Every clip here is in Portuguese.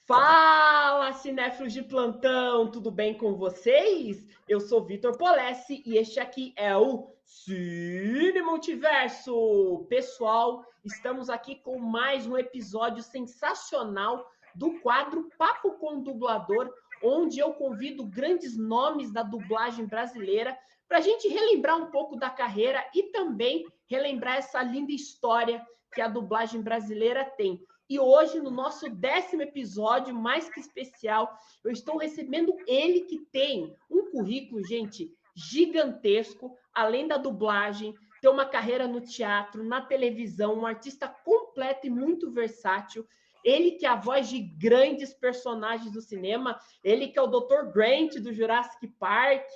Fala, cinéfilos de plantão, tudo bem com vocês? Eu sou Vitor Polessi e este aqui é o Cine Multiverso. Pessoal, estamos aqui com mais um episódio sensacional do quadro Papo com Dublador, onde eu convido grandes nomes da dublagem brasileira para a gente relembrar um pouco da carreira e também relembrar essa linda história que a dublagem brasileira tem. E hoje, no nosso 10º episódio, mais que especial, eu estou recebendo ele que tem um currículo, gente, gigantesco, além da dublagem, tem uma carreira no teatro, na televisão, um artista completo e muito versátil. Ele que é a voz de grandes personagens do cinema, ele que é o Dr. Grant do Jurassic Park,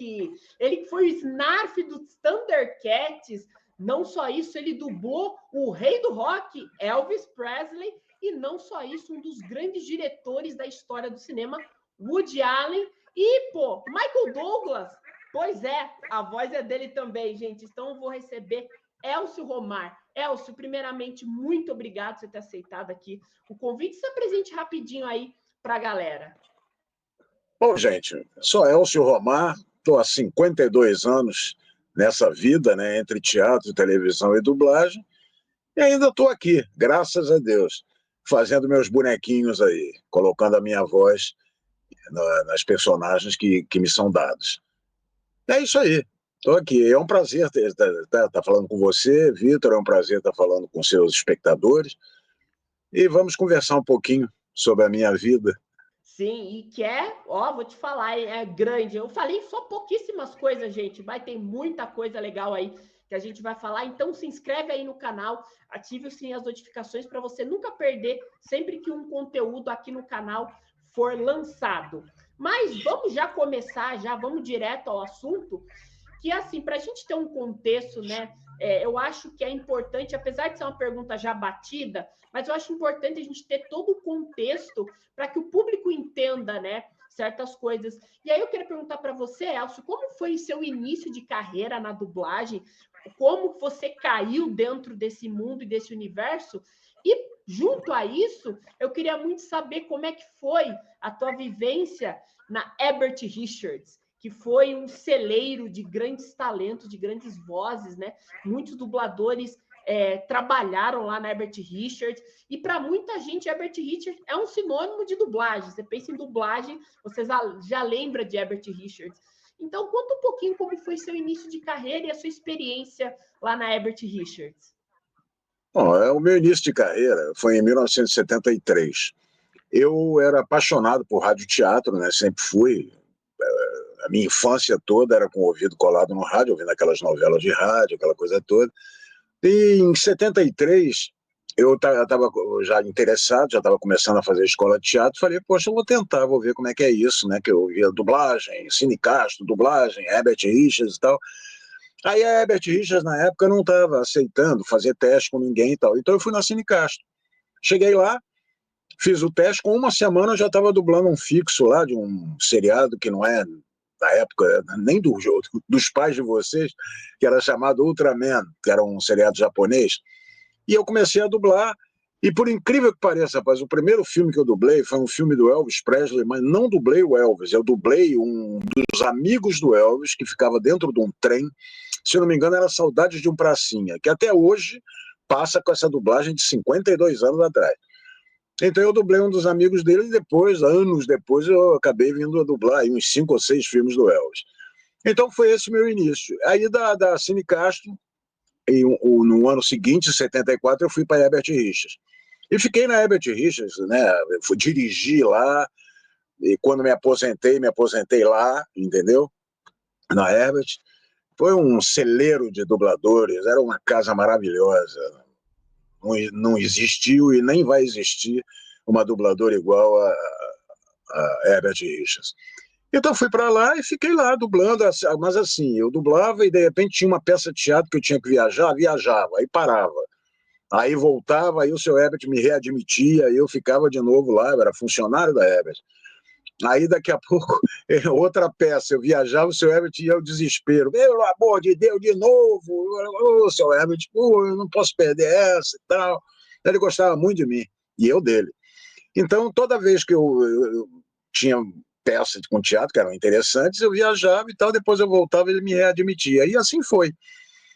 ele que foi o Snarf dos Thundercats. Não só isso, ele dublou o rei do rock, Elvis Presley, e não só isso, um dos grandes diretores da história do cinema, Woody Allen, e, Michael Douglas. Pois é, a voz é dele também, gente. Então, eu vou receber Elcio Romar. Elcio, primeiramente, muito obrigado por você ter aceitado aqui o convite. Se apresente rapidinho aí para a galera. Bom, gente, sou Elcio Romar, estou há 52 anos nessa vida, né, entre teatro, televisão e dublagem, e ainda estou aqui, graças a Deus, fazendo meus bonequinhos aí, colocando a minha voz nas personagens que me são dados. É isso aí, estou aqui. É um prazer estar falando com você, Vitor, é um prazer estar falando com seus espectadores, e vamos conversar um pouquinho sobre a minha vida. Sim, e que vou te falar, é grande. Eu falei só pouquíssimas coisas, gente, mas tem muita coisa legal aí que a gente vai falar. Então, se inscreve aí no canal, ative o sininho as notificações para você nunca perder sempre que um conteúdo aqui no canal for lançado. Mas vamos já começar, vamos direto ao assunto, que assim, para a gente ter um contexto, né? Eu acho que é importante, apesar de ser uma pergunta já batida, mas eu acho importante a gente ter todo o contexto para que o público entenda, né, certas coisas. E aí eu queria perguntar para você, Elcio, como foi o seu início de carreira na dublagem? Como você caiu dentro desse mundo e desse universo? E junto a isso, eu queria muito saber como é que foi a tua vivência na Herbert Richards, que foi um celeiro de grandes talentos, de grandes vozes, né? Muitos dubladores trabalharam lá na Herbert Richards, e para muita gente, Herbert Richards é um sinônimo de dublagem. Você pensa em dublagem, você já lembra de Herbert Richards. Então, conta um pouquinho como foi seu início de carreira e a sua experiência lá na Herbert Richards. Bom, o meu início de carreira foi em 1973. Eu era apaixonado por radioteatro, né? Sempre fui. A minha infância toda era com o ouvido colado no rádio, ouvindo aquelas novelas de rádio, aquela coisa toda. E em 73, eu estava já interessado, já estava começando a fazer escola de teatro. Falei, poxa, eu vou tentar, vou ver como é que é isso, né? Que eu via dublagem, Cine Castro, dublagem, Herbert Richards e tal. Aí a Herbert Richards, na época, não estava aceitando fazer teste com ninguém e tal. Então eu fui na Cine Castro. Cheguei lá, fiz o teste, com uma semana eu já estava dublando um fixo lá de um seriado que não é da época, nem dos pais de vocês, que era chamado Ultraman, que era um seriado japonês. E eu comecei a dublar, e por incrível que pareça, rapaz, o primeiro filme que eu dublei foi um filme do Elvis Presley, mas não dublei o Elvis, eu dublei um dos amigos do Elvis, que ficava dentro de um trem, se eu não me engano era Saudades de um Pracinha, que até hoje passa com essa dublagem de 52 anos atrás. Então eu dublei um dos amigos dele e depois, anos depois, eu acabei vindo a dublar aí uns 5 ou 6 filmes do Elvis. Então foi esse o meu início. Aí da Cine Castro, no ano seguinte, 74, eu fui para Herbert Richards. E fiquei na Herbert Richards, né? Fui dirigir lá, e quando me aposentei lá, entendeu? Na Herbert. Foi um celeiro de dubladores, era uma casa maravilhosa. Não existiu e nem vai existir uma dubladora igual a Herbert Richards. Então fui para lá e fiquei lá dublando, mas assim, eu dublava e de repente tinha uma peça de teatro que eu tinha que viajava, aí parava. Aí voltava, aí o seu Herbert me readmitia, aí eu ficava de novo lá, eu era funcionário da Herbert. Aí daqui a pouco, outra peça, eu viajava, o seu Herbert ia ao desespero. Pelo amor de Deus, de novo! Ô, seu Herbert, eu não posso perder essa e tal. Ele gostava muito de mim, e eu dele. Então, toda vez que eu tinha peças com teatro que eram interessantes, eu viajava e tal, depois eu voltava e ele me readmitia. E assim foi.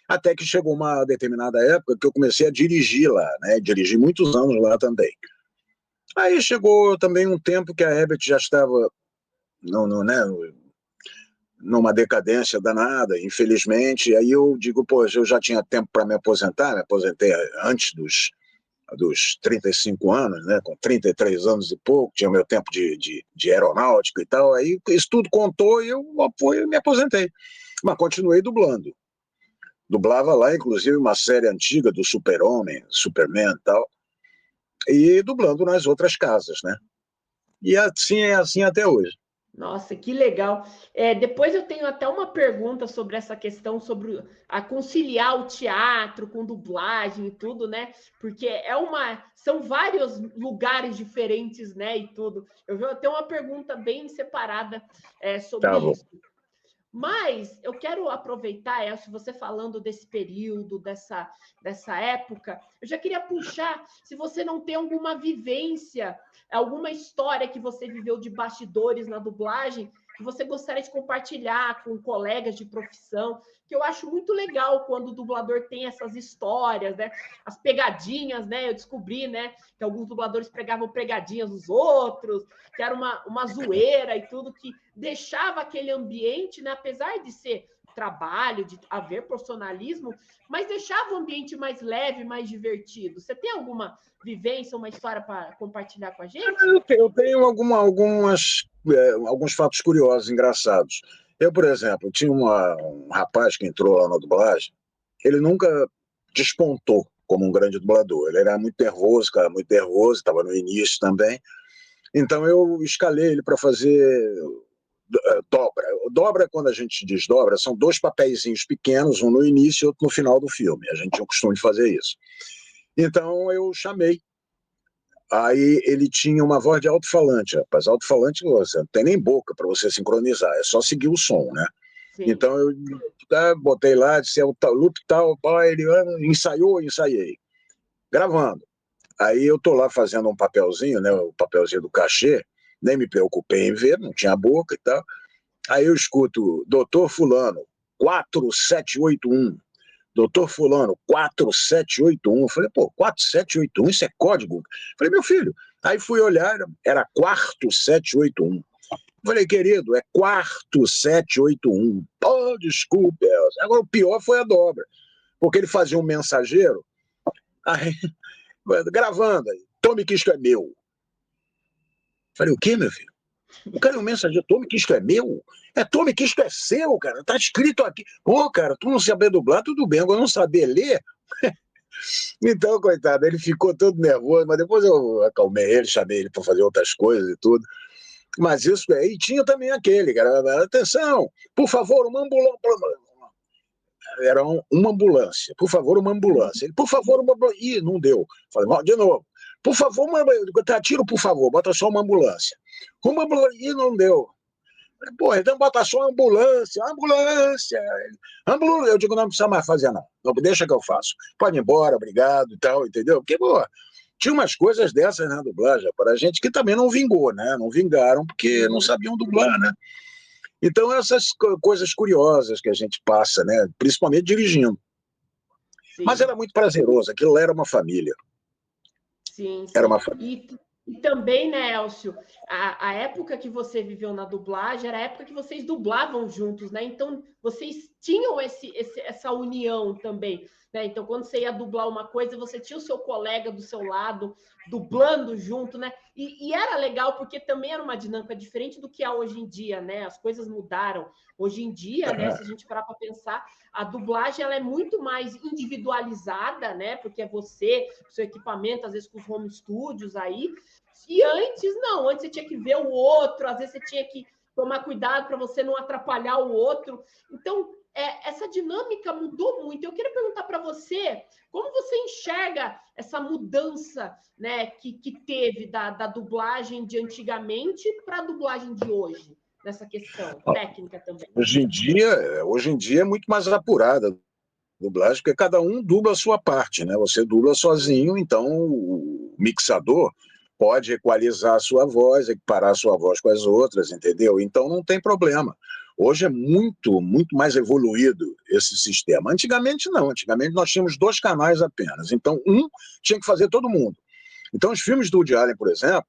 Até que chegou uma determinada época que eu comecei a dirigir lá, né? Dirigi muitos anos lá também. Aí chegou também um tempo que a Herbert já estava né, numa decadência danada, infelizmente. Aí eu digo, pô, eu já tinha tempo para me aposentei antes dos 35 anos, né, com 33 anos e pouco, tinha meu tempo de aeronáutica e tal, aí isso tudo contou e eu me aposentei. Mas continuei dublando. Dublava lá, inclusive, uma série antiga do Super-Homem, Superman e tal, e dublando nas outras casas, né? E assim é assim até hoje. Nossa, que legal. Depois eu tenho até uma pergunta sobre essa questão, sobre a conciliar o teatro com dublagem e tudo, né? Porque são vários lugares diferentes, né? E tudo. Eu vou ter uma pergunta bem separada sobre Tá bom. isso. Mas eu quero aproveitar, Elcio, você falando desse período, dessa época, eu já queria puxar se você não tem alguma vivência, alguma história que você viveu de bastidores na dublagem, que você gostaria de compartilhar com colegas de profissão, que eu acho muito legal quando o dublador tem essas histórias, né? As pegadinhas, né? Eu descobri, né, que alguns dubladores pregavam pegadinhas nos outros, que era uma zoeira e tudo, que deixava aquele ambiente, né, apesar de ser trabalho, de haver profissionalismo, mas deixava o ambiente mais leve, mais divertido. Você tem alguma vivência, uma história para compartilhar com a gente? Eu tenho alguns fatos curiosos, engraçados. Eu, por exemplo, tinha um rapaz que entrou lá na dublagem, ele nunca despontou como um grande dublador. Ele era muito nervoso, cara, muito nervoso, estava no início também. Então eu escalei ele para fazer dobra. Dobra, quando a gente desdobra, são dois papeizinhos pequenos, um no início e outro no final do filme. A gente tinha o costume de fazer isso. Então eu chamei. Aí ele tinha uma voz de alto-falante, rapaz. Alto-falante, você não tem nem boca para você sincronizar, é só seguir o som, né? Sim. Então eu botei lá, disse é o loop tal, ele ensaiei, gravando. Aí eu tô lá fazendo um papelzinho, né? O papelzinho do cachê, nem me preocupei em ver, não tinha boca e tal. Aí eu escuto, doutor Fulano, 4781. Doutor Fulano, 4781. Falei, pô, 4781, isso é código? Falei, meu filho. Aí fui olhar, era quarto 781. Falei, querido, é quarto 781. Pô, desculpe. Agora o pior foi a dobra, porque ele fazia um mensageiro, aí, gravando aí, tome que isto é meu. Falei, o quê, meu filho? O cara é um mensageiro, tome que isto é meu. É, tome que isto é seu, cara. Tá escrito aqui. Pô, cara, tu não saber dublar, tudo bem. Agora não saber ler. Então, coitado, ele ficou todo nervoso, mas depois eu acalmei ele, chamei ele para fazer outras coisas e tudo. Mas isso aí, tinha também aquele, cara. Atenção, por favor, uma ambulância. Era uma ambulância. Por favor, uma ambulância. Ele, por favor, uma ambulância. Ih, não deu. Falei, de novo. Por favor, tiro, por favor, bota só uma ambulância. Uma ambulância. Ih, não deu. Pô, então bota só ambulância, ambulância. Ambulância. Eu digo, não precisa mais fazer, não. Não, deixa que eu faço. Pode ir embora, obrigado e tal, entendeu? Porque, pô, tinha umas coisas dessas na dublagem para a gente que também não vingou, né? Não vingaram porque não sabiam dublar, né? Então, essas coisas curiosas que a gente passa, né? Principalmente dirigindo. Sim. Mas era muito prazeroso, aquilo era uma família. Sim, Era sim. uma família. E também, né, Elcio, a época que você viveu na dublagem era a época que vocês dublavam juntos, né? Então, vocês tinham essa união também, né? Então, quando você ia dublar uma coisa, você tinha o seu colega do seu lado, dublando junto, né? E era legal, porque também era uma dinâmica diferente do que há hoje em dia, né? As coisas mudaram. Hoje em dia, né, se a gente parar para pensar, a dublagem ela é muito mais individualizada, né? Porque é você, seu equipamento, às vezes com os home studios aí, e antes, não, antes você tinha que ver o outro, às vezes você tinha que tomar cuidado para você não atrapalhar o outro. Então, essa dinâmica mudou muito. Eu queria perguntar para você, como você enxerga essa mudança, né, que teve da dublagem de antigamente para a dublagem de hoje, nessa questão técnica também? Hoje em dia é muito mais apurada a dublagem, porque cada um dubla a sua parte, né? Você dubla sozinho, então o mixador pode equalizar a sua voz, equiparar a sua voz com as outras, entendeu? Então não tem problema. Hoje é muito, muito mais evoluído esse sistema. Antigamente não, antigamente nós tínhamos 2 canais apenas, então um tinha que fazer todo mundo. Então os filmes do Woody Allen, por exemplo,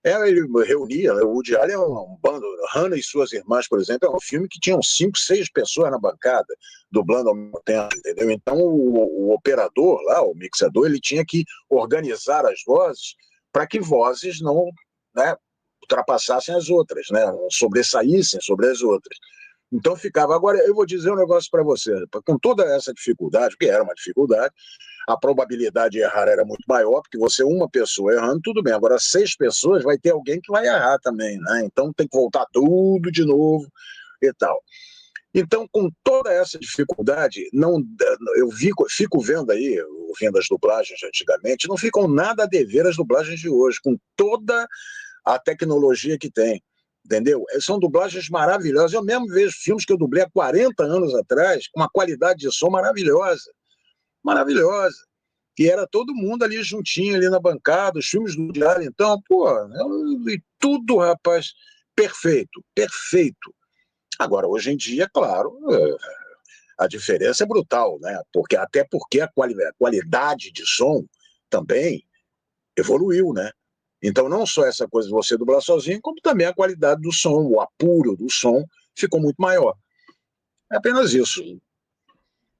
ele reunia, o Woody Allen é um bando, Hannah e suas irmãs, por exemplo, é um filme que tinham 5, 6 pessoas na bancada, dublando ao mesmo tempo, entendeu? Então o operador lá, o mixador, ele tinha que organizar as vozes para que vozes não, né, ultrapassassem as outras, né, sobressaíssem sobre as outras. Então ficava. Agora, eu vou dizer um negócio para você, com toda essa dificuldade, que era uma dificuldade, a probabilidade de errar era muito maior, porque você, uma pessoa errando, tudo bem. Agora, 6 pessoas, vai ter alguém que vai errar também, né? Então tem que voltar tudo de novo e tal. Então, com toda essa dificuldade, não, eu fico vendo aí, ouvindo as dublagens de antigamente, não ficam nada a dever as dublagens de hoje, com toda a tecnologia que tem. Entendeu? São dublagens maravilhosas. Eu mesmo vejo filmes que eu dublei há 40 anos atrás, com uma qualidade de som maravilhosa. Maravilhosa. E era todo mundo ali juntinho, ali na bancada, os filmes do Diário, então, pô, e tudo, rapaz, perfeito, perfeito. Agora, hoje em dia, claro, a diferença é brutal, né? Até porque a qualidade de som também evoluiu, né? Então, não só essa coisa de você dublar sozinho, como também a qualidade do som, o apuro do som ficou muito maior. É apenas isso. Sim.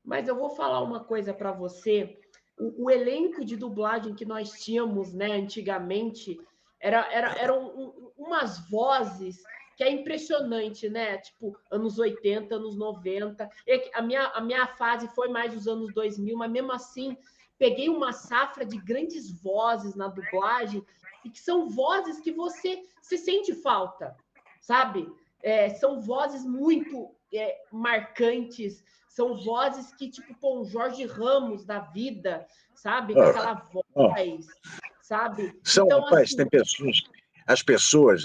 Mas eu vou falar uma coisa para você. O elenco de dublagem que nós tínhamos, né, antigamente, eram umas vozes que é impressionante, né? Tipo, anos 80, anos 90. A minha fase foi mais os anos 2000, mas mesmo assim, peguei uma safra de grandes vozes na dublagem e que são vozes que você se sente falta, sabe? São vozes muito marcantes, são vozes que, tipo, pô, um Jorge Ramos da vida, sabe? Com aquela voz, sabe? Então, rapaz, tem assim, pessoas. As pessoas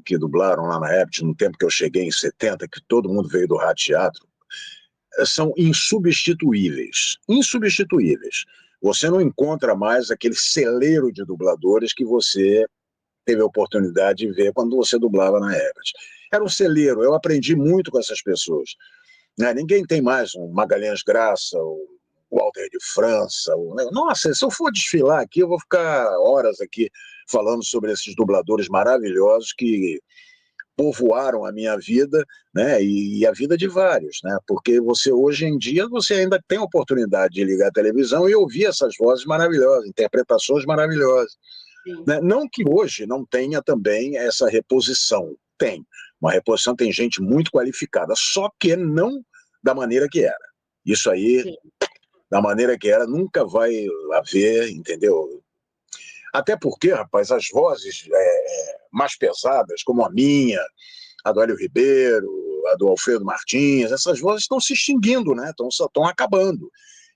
que dublaram lá na época, no tempo que eu cheguei em 70, que todo mundo veio do rádio teatro, são insubstituíveis. Insubstituíveis. Você não encontra mais aquele celeiro de dubladores que você teve a oportunidade de ver quando você dublava na época. Era um celeiro, eu aprendi muito com essas pessoas. Né? Ninguém tem mais um Magalhães Graça, o Walter de França. Nossa, se eu for desfilar aqui, eu vou ficar horas aqui falando sobre esses dubladores maravilhosos que povoaram a minha vida, né, e a vida de vários, né, porque você hoje em dia você ainda tem a oportunidade de ligar a televisão e ouvir essas vozes maravilhosas, interpretações maravilhosas, né? Não que hoje não tenha também essa reposição, tem uma reposição, tem gente muito qualificada, só que não da maneira que era. Isso aí, sim, da maneira que era, nunca vai haver, entendeu? Até porque, rapaz, as vozes mais pesadas, como a minha, a do Hélio Ribeiro, a do Alfredo Martins, essas vozes estão se extinguindo, né? Estão acabando.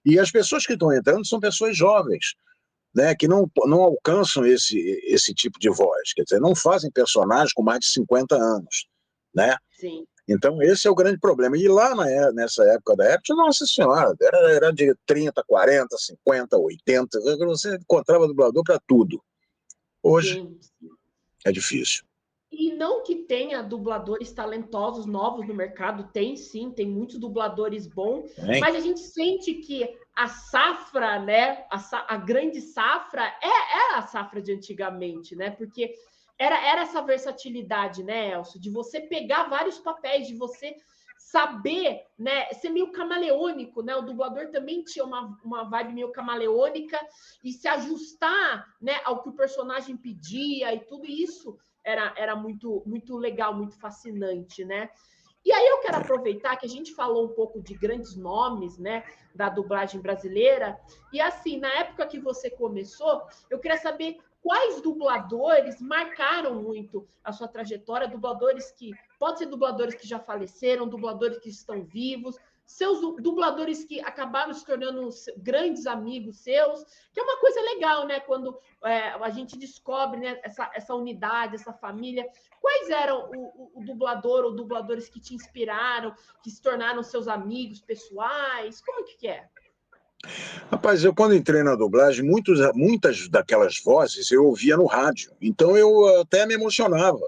E as pessoas que estão entrando são pessoas jovens, né? Que não alcançam esse tipo de voz, quer dizer, não fazem personagens com mais de 50 anos, né? Sim. Então, esse é o grande problema. E lá nessa época da época, nossa senhora, era de 30, 40, 50, 80, você encontrava dublador para tudo. Hoje, sim, é difícil. E não que tenha dubladores talentosos novos no mercado, tem sim, tem muitos dubladores bons, mas a gente sente que a safra, né, a grande safra é a safra de antigamente, né? Porque era essa versatilidade, né, Elcio, de você pegar vários papéis, de você saber, né, ser meio camaleônico, né? O dublador também tinha uma vibe meio camaleônica e se ajustar, né, ao que o personagem pedia e tudo isso era muito, muito legal, muito fascinante, né? E aí eu quero aproveitar que a gente falou um pouco de grandes nomes, né, da dublagem brasileira, e assim, na época que você começou, eu queria saber quais dubladores marcaram muito a sua trajetória, dubladores que, pode ser dubladores que já faleceram, dubladores que estão vivos, seus dubladores que acabaram se tornando grandes amigos seus, que é uma coisa legal, né? Quando a gente descobre, né, essa unidade, essa família. Quais eram o dublador ou dubladores que te inspiraram, que se tornaram seus amigos pessoais? Como que é? Rapaz, eu quando entrei na dublagem, muitas daquelas vozes eu ouvia no rádio, então eu até me emocionava,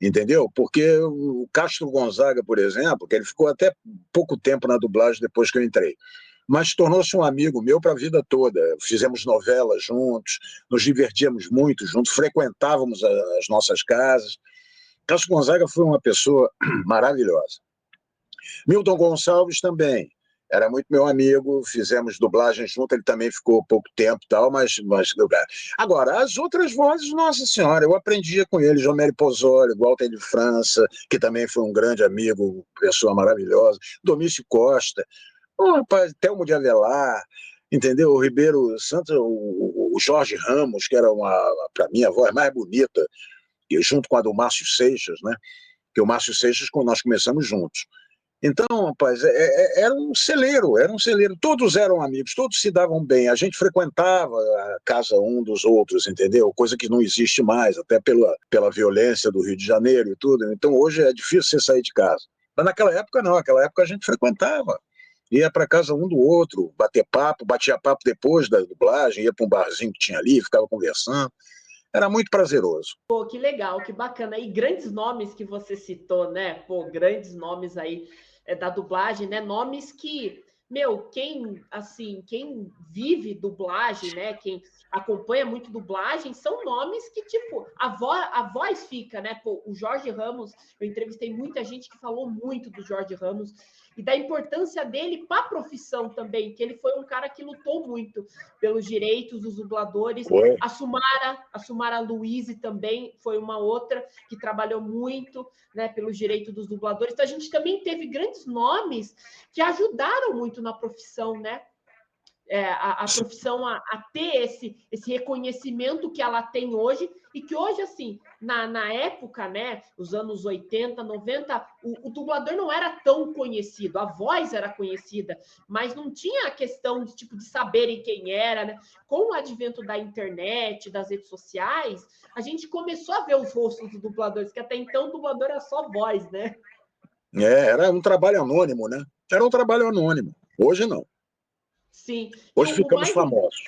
entendeu? Porque o Castro Gonzaga, por exemplo, que ele ficou até pouco tempo na dublagem depois que eu entrei, mas tornou-se um amigo meu para a vida toda. Fizemos novelas juntos, nos divertíamos muito juntos, frequentávamos as nossas casas. Castro Gonzaga foi uma pessoa maravilhosa. Milton Gonçalves também. Era muito meu amigo, fizemos dublagem junto, ele também ficou pouco tempo e tal, mas lugar. Agora, as outras vozes, nossa senhora, eu aprendia com ele, Jomério Pozzoli, Walter de França, que também foi um grande amigo, pessoa maravilhosa, Domício Costa, oh, rapaz, Telmo de Avelar, entendeu? O Ribeiro Santos, o Jorge Ramos, que era, para mim, a voz mais bonita, junto com a do Márcio Seixas, né? Que o Márcio Seixas, quando nós começamos juntos. Então, rapaz, era um celeiro, todos eram amigos, todos se davam bem, a gente frequentava a casa um dos outros, entendeu? Coisa que não existe mais, até pela violência do Rio de Janeiro e tudo, então hoje é difícil você sair de casa. Mas naquela época não, naquela época a gente frequentava, ia para casa um do outro, bater papo, batia papo depois da dublagem, ia para um barzinho que tinha ali, ficava conversando, era muito prazeroso. Pô, que legal, que bacana. E grandes nomes que você citou, né? Pô, grandes nomes aí da dublagem, né? Nomes que, meu, quem vive dublagem, né? Quem acompanha muito dublagem, são nomes que, tipo, a voz fica, né? Pô, o Jorge Ramos, eu entrevistei muita gente que falou muito do Jorge Ramos e da importância dele para a profissão também, que ele foi um cara que lutou muito pelos direitos dos dubladores. Foi. A Sumara Luiz também foi uma outra que trabalhou muito, né, pelo direito dos dubladores. Então a gente também teve grandes nomes que ajudaram muito na profissão, né? A profissão a ter esse reconhecimento que ela tem hoje, e que hoje, assim, na época, né, os anos 80, 90, o dublador não era tão conhecido, a voz era conhecida, mas não tinha a questão de, tipo, de saberem quem era, né? Com o advento da internet, das redes sociais, a gente começou a ver os rostos dos dubladores, que até então o dublador era só voz, né? Era um trabalho anônimo, né? Era um trabalho anônimo. Hoje não. Sim. Hoje ficamos famosos.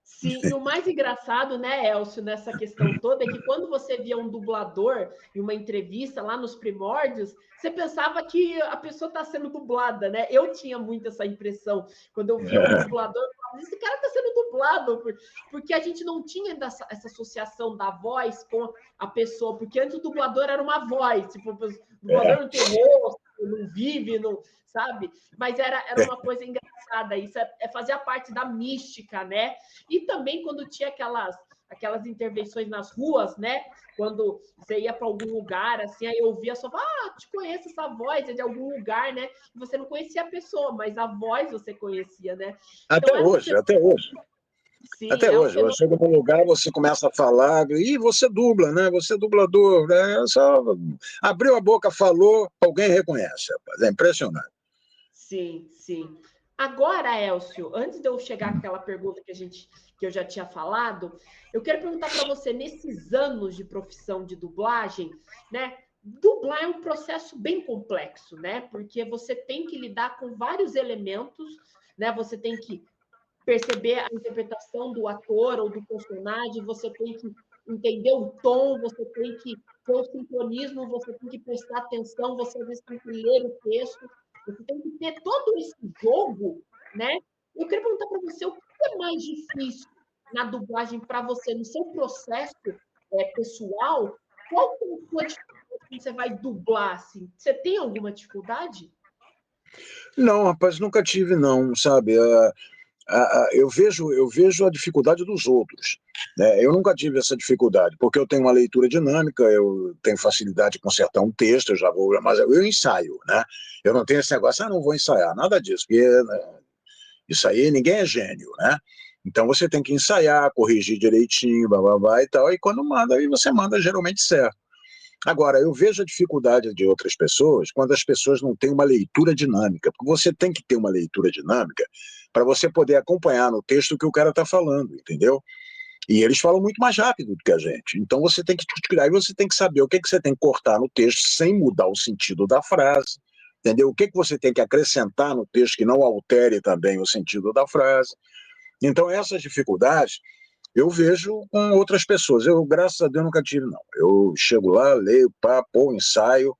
Sim, e o mais engraçado, né, Elcio, nessa questão toda, é que quando você via um dublador em uma entrevista lá nos primórdios, você pensava que a pessoa está sendo dublada, né? Eu tinha muito essa impressão. Quando eu via um dublador, eu falava, esse cara está sendo dublado, porque a gente não tinha essa associação da voz com a pessoa, porque antes o dublador era uma voz, tipo, o dublador não tem rosto, não vive, não, sabe? Mas era uma coisa engraçada, isso fazia parte da mística, né? E também quando tinha aquelas intervenções nas ruas, né? Quando você ia para algum lugar, assim, aí eu ouvia só, te conheço, essa voz é de algum lugar, né? E você não conhecia a pessoa, mas a voz você conhecia, né? Então Até hoje, até hoje. Sim, Até é um hoje, você fenômeno. chega num lugar, você começa a falar, e você dubla, né? Você é dublador, né? Só abriu a boca, falou, alguém reconhece, rapaz. É impressionante. Sim, sim. Agora, Elcio, antes de eu chegar àquela pergunta que eu já tinha falado, eu quero perguntar para você, nesses anos de profissão de dublagem, né? Dublar é um processo bem complexo, né? Porque você tem que lidar com vários elementos, né? Você tem que perceber a interpretação do ator ou do personagem, você tem que entender o tom, você tem que ter o sincronismo, você tem que prestar atenção, você às vezes tem que ler o texto, você tem que ter todo esse jogo, né? Eu queria perguntar para você o que é mais difícil na dublagem para você, no seu processo pessoal, qual que é a sua dificuldade quando você vai dublar, assim? Você tem alguma dificuldade? Não, rapaz, nunca tive, não, sabe? Eu vejo a dificuldade dos outros. Né? Eu nunca tive essa dificuldade, porque eu tenho uma leitura dinâmica, eu tenho facilidade de consertar um texto, eu já vou, mas eu ensaio, né? Eu não tenho esse negócio, não vou ensaiar, nada disso, porque né, isso aí ninguém é gênio, né? Então você tem que ensaiar, corrigir direitinho, blá, blá, blá e tal, e quando manda, aí você manda geralmente certo. Agora, eu vejo a dificuldade de outras pessoas quando as pessoas não têm uma leitura dinâmica, porque você tem que ter uma leitura dinâmica para você poder acompanhar no texto o que o cara está falando, entendeu? E eles falam muito mais rápido do que a gente. Então aí você tem que saber o que você tem que cortar no texto sem mudar o sentido da frase, entendeu? O que você tem que acrescentar no texto que não altere também o sentido da frase. Então, essas dificuldades eu vejo com outras pessoas. Eu, graças a Deus, nunca tive, não. Eu chego lá, leio, pô, ensaio,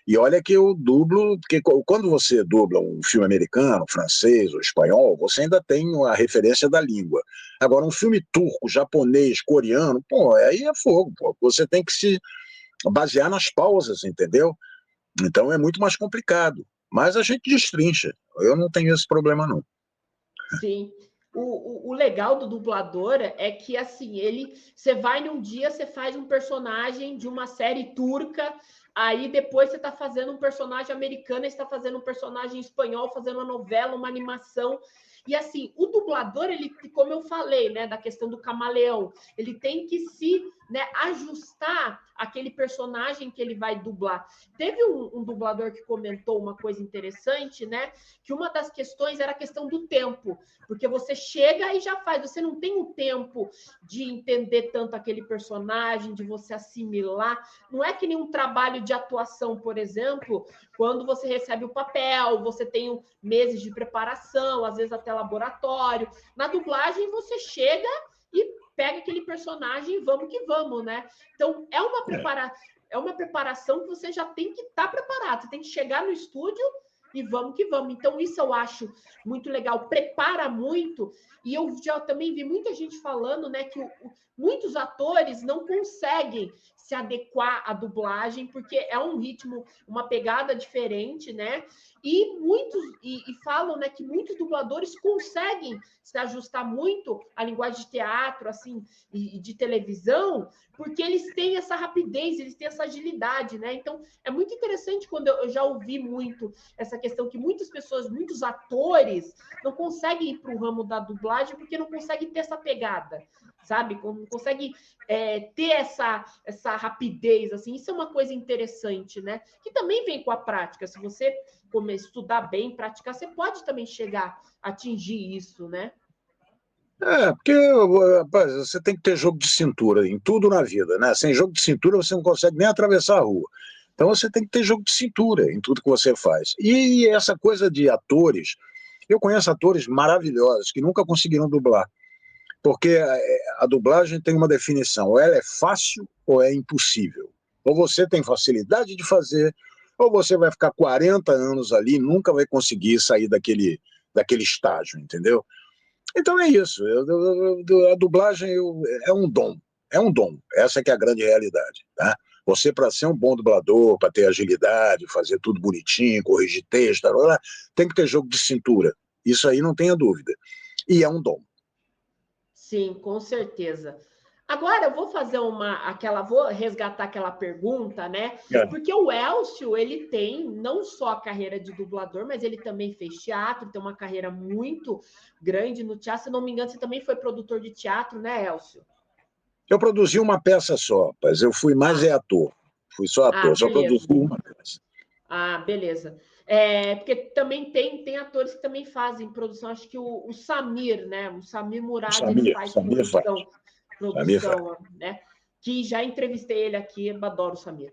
e olha que eu dublo, porque quando você dubla um filme americano, francês ou espanhol, você ainda tem a referência da língua. Agora, um filme turco, japonês, coreano, pô, aí é fogo, pô. Você tem que se basear nas pausas, entendeu? Então é muito mais complicado. Mas a gente destrincha. Eu não tenho esse problema, não. Sim. O legal do dublador é que, assim, você vai num dia, você faz um personagem de uma série turca, aí depois você está fazendo um personagem americano, você está fazendo um personagem espanhol, fazendo uma novela, uma animação. E, assim, o dublador, ele, como eu falei, né, da questão do camaleão, ele tem que se, né, ajustar aquele personagem que ele vai dublar. Teve um dublador que comentou uma coisa interessante, né, que uma das questões era a questão do tempo, porque você chega e já faz, você não tem o tempo de entender tanto aquele personagem, de você assimilar. Não é que nem um trabalho de atuação, por exemplo, quando você recebe o papel, você tem meses de preparação, às vezes até laboratório. Na dublagem, você chega e pega aquele personagem e vamos que vamos, né? Então, é uma preparação que você já tem que estar preparado. Você tem que chegar no estúdio e vamos que vamos. Então, isso eu acho muito legal, prepara muito. E eu já também vi muita gente falando, né, que muitos atores não conseguem se adequar à dublagem, porque é um ritmo, uma pegada diferente, né? E falam, né, que muitos dubladores conseguem se ajustar muito à linguagem de teatro, assim, e de televisão, porque eles têm essa rapidez, eles têm essa agilidade, né? Então, é muito interessante quando eu já ouvi muito essa questão que muitas pessoas, muitos atores, não conseguem ir para o ramo da dublagem porque não conseguem ter essa pegada, sabe? Não conseguem ter essa rapidez, assim. Isso é uma coisa interessante, né? Que também vem com a prática. Se você estudar bem, praticar, você pode também chegar a atingir isso, né? Porque, rapaz, você tem que ter jogo de cintura em tudo na vida, né? Sem jogo de cintura você não consegue nem atravessar a rua. Então você tem que ter jogo de cintura em tudo que você faz. E essa coisa de atores, eu conheço atores maravilhosos que nunca conseguiram dublar, porque a dublagem tem uma definição, ou ela é fácil ou é impossível. Ou você tem facilidade de fazer, ou você vai ficar 40 anos ali e nunca vai conseguir sair daquele estágio, entendeu? Então é isso. A dublagem é um dom. É um dom. Essa que é a grande realidade. Tá? Você, para ser um bom dublador, para ter agilidade, fazer tudo bonitinho, corrigir texto, tem que ter jogo de cintura. Isso aí não tenha dúvida. E é um dom. Sim, com certeza. Agora eu vou fazer vou resgatar aquela pergunta, né? Porque o Elcio, ele tem não só a carreira de dublador, mas ele também fez teatro, tem uma carreira muito grande no teatro. Se não me engano, você também foi produtor de teatro, né, Elcio? Eu produzi uma peça só, mas eu fui mais ator. Fui só ator, só produzi Beleza. uma peça. Beleza. Porque também tem atores que também fazem produção, acho que o Samir, né? O Samir Murad, ele faz produção, né? Que já entrevistei ele aqui, eu adoro o Samir.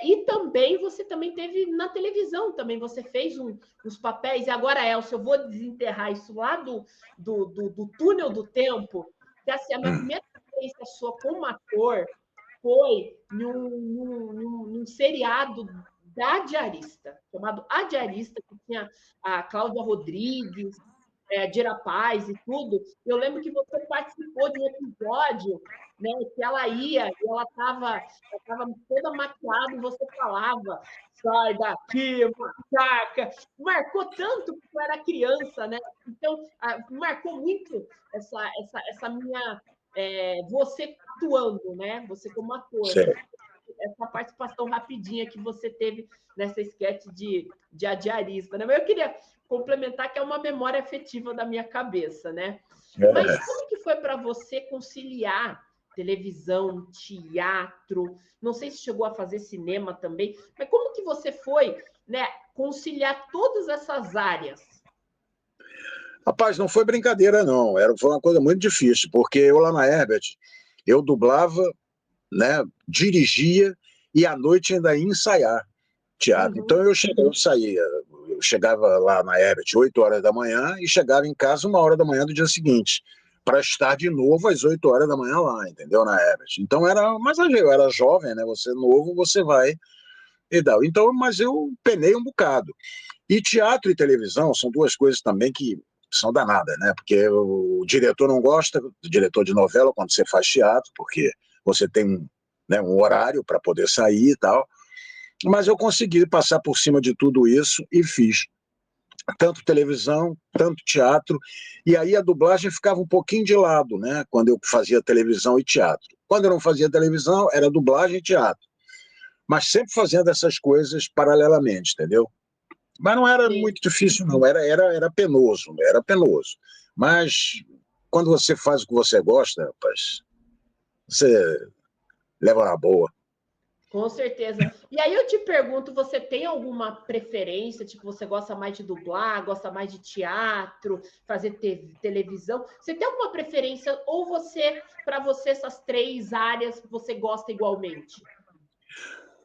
E também você também teve na televisão, também você fez uns papéis, e agora, Elcio, eu vou desenterrar isso lá do túnel do tempo, que assim, a minha primeira experiência sua como ator foi num seriado da Diarista, chamado A Diarista, que tinha a Cláudia Rodrigues, Dira Paz e tudo. Eu lembro que você participou de um episódio, né, que ela ia e ela estava toda maquiada e você falava: sai daqui, macaca. Marcou tanto que eu era criança, né? Então, marcou muito essa minha. Você atuando, né? Você como ator. Certo. Essa participação rapidinha que você teve nessa esquete de A Diarista, né? Mas eu queria complementar que é uma memória afetiva da minha cabeça, né? Mas como que foi para você conciliar televisão, teatro? Não sei se chegou a fazer cinema também, mas como que você foi, né, conciliar todas essas áreas? Rapaz, não foi brincadeira, não. Foi uma coisa muito difícil, porque eu lá na Herbert, eu dublava, né, dirigia e à noite ainda ia ensaiar. teatro. Uhum. Então eu saía, eu chegava lá na Ebert 8 horas da manhã e chegava em casa 1 hora da manhã do dia seguinte, para estar de novo às 8 horas da manhã lá, entendeu? Na Ebert. Então mas eu era jovem, né? Você é novo, você vai e tal. Então, mas eu penei um bocado. E teatro e televisão são duas coisas também que são danadas, né? Porque o diretor não gosta, do diretor de novela, quando você faz teatro, porque você tem né, um horário para poder sair e tal. Mas eu consegui passar por cima de tudo isso e fiz tanto televisão, tanto teatro, e aí a dublagem ficava um pouquinho de lado, né? Quando eu fazia televisão e teatro. Quando eu não fazia televisão, era dublagem e teatro. Mas sempre fazendo essas coisas paralelamente, entendeu? Mas não era Sim. muito difícil, não. Era penoso, era penoso. Mas quando você faz o que você gosta, rapaz, você leva na boa. Com certeza. E aí eu te pergunto, você tem alguma preferência? Tipo, você gosta mais de dublar, gosta mais de teatro, fazer televisão? Você tem alguma preferência ou para você, essas três áreas, você gosta igualmente?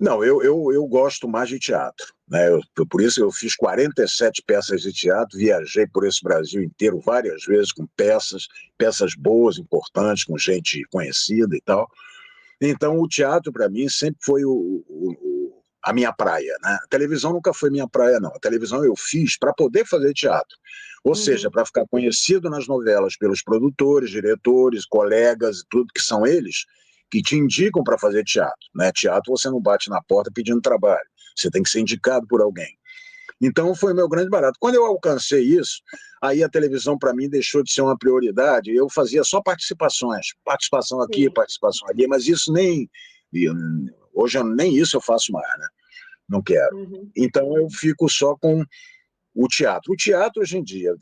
Não, eu gosto mais de teatro. Né? Por isso eu fiz 47 peças de teatro, viajei por esse Brasil inteiro várias vezes com peças boas, importantes, com gente conhecida e tal. Então o teatro para mim sempre foi a minha praia. Né? A televisão nunca foi minha praia, não. A televisão eu fiz para poder fazer teatro. Ou seja, Uhum. para ficar conhecido nas novelas pelos produtores, diretores, colegas e tudo que são eles que te indicam para fazer teatro. Né? Teatro você não bate na porta pedindo trabalho, você tem que ser indicado por alguém. Então foi meu grande barato. Quando eu alcancei isso, aí a televisão para mim deixou de ser uma prioridade. Eu fazia só participações, participação aqui, Sim. participação ali, mas isso nem hoje nem isso eu faço mais, né? Não quero. Uhum. Então eu fico só com o teatro. O teatro hoje em dia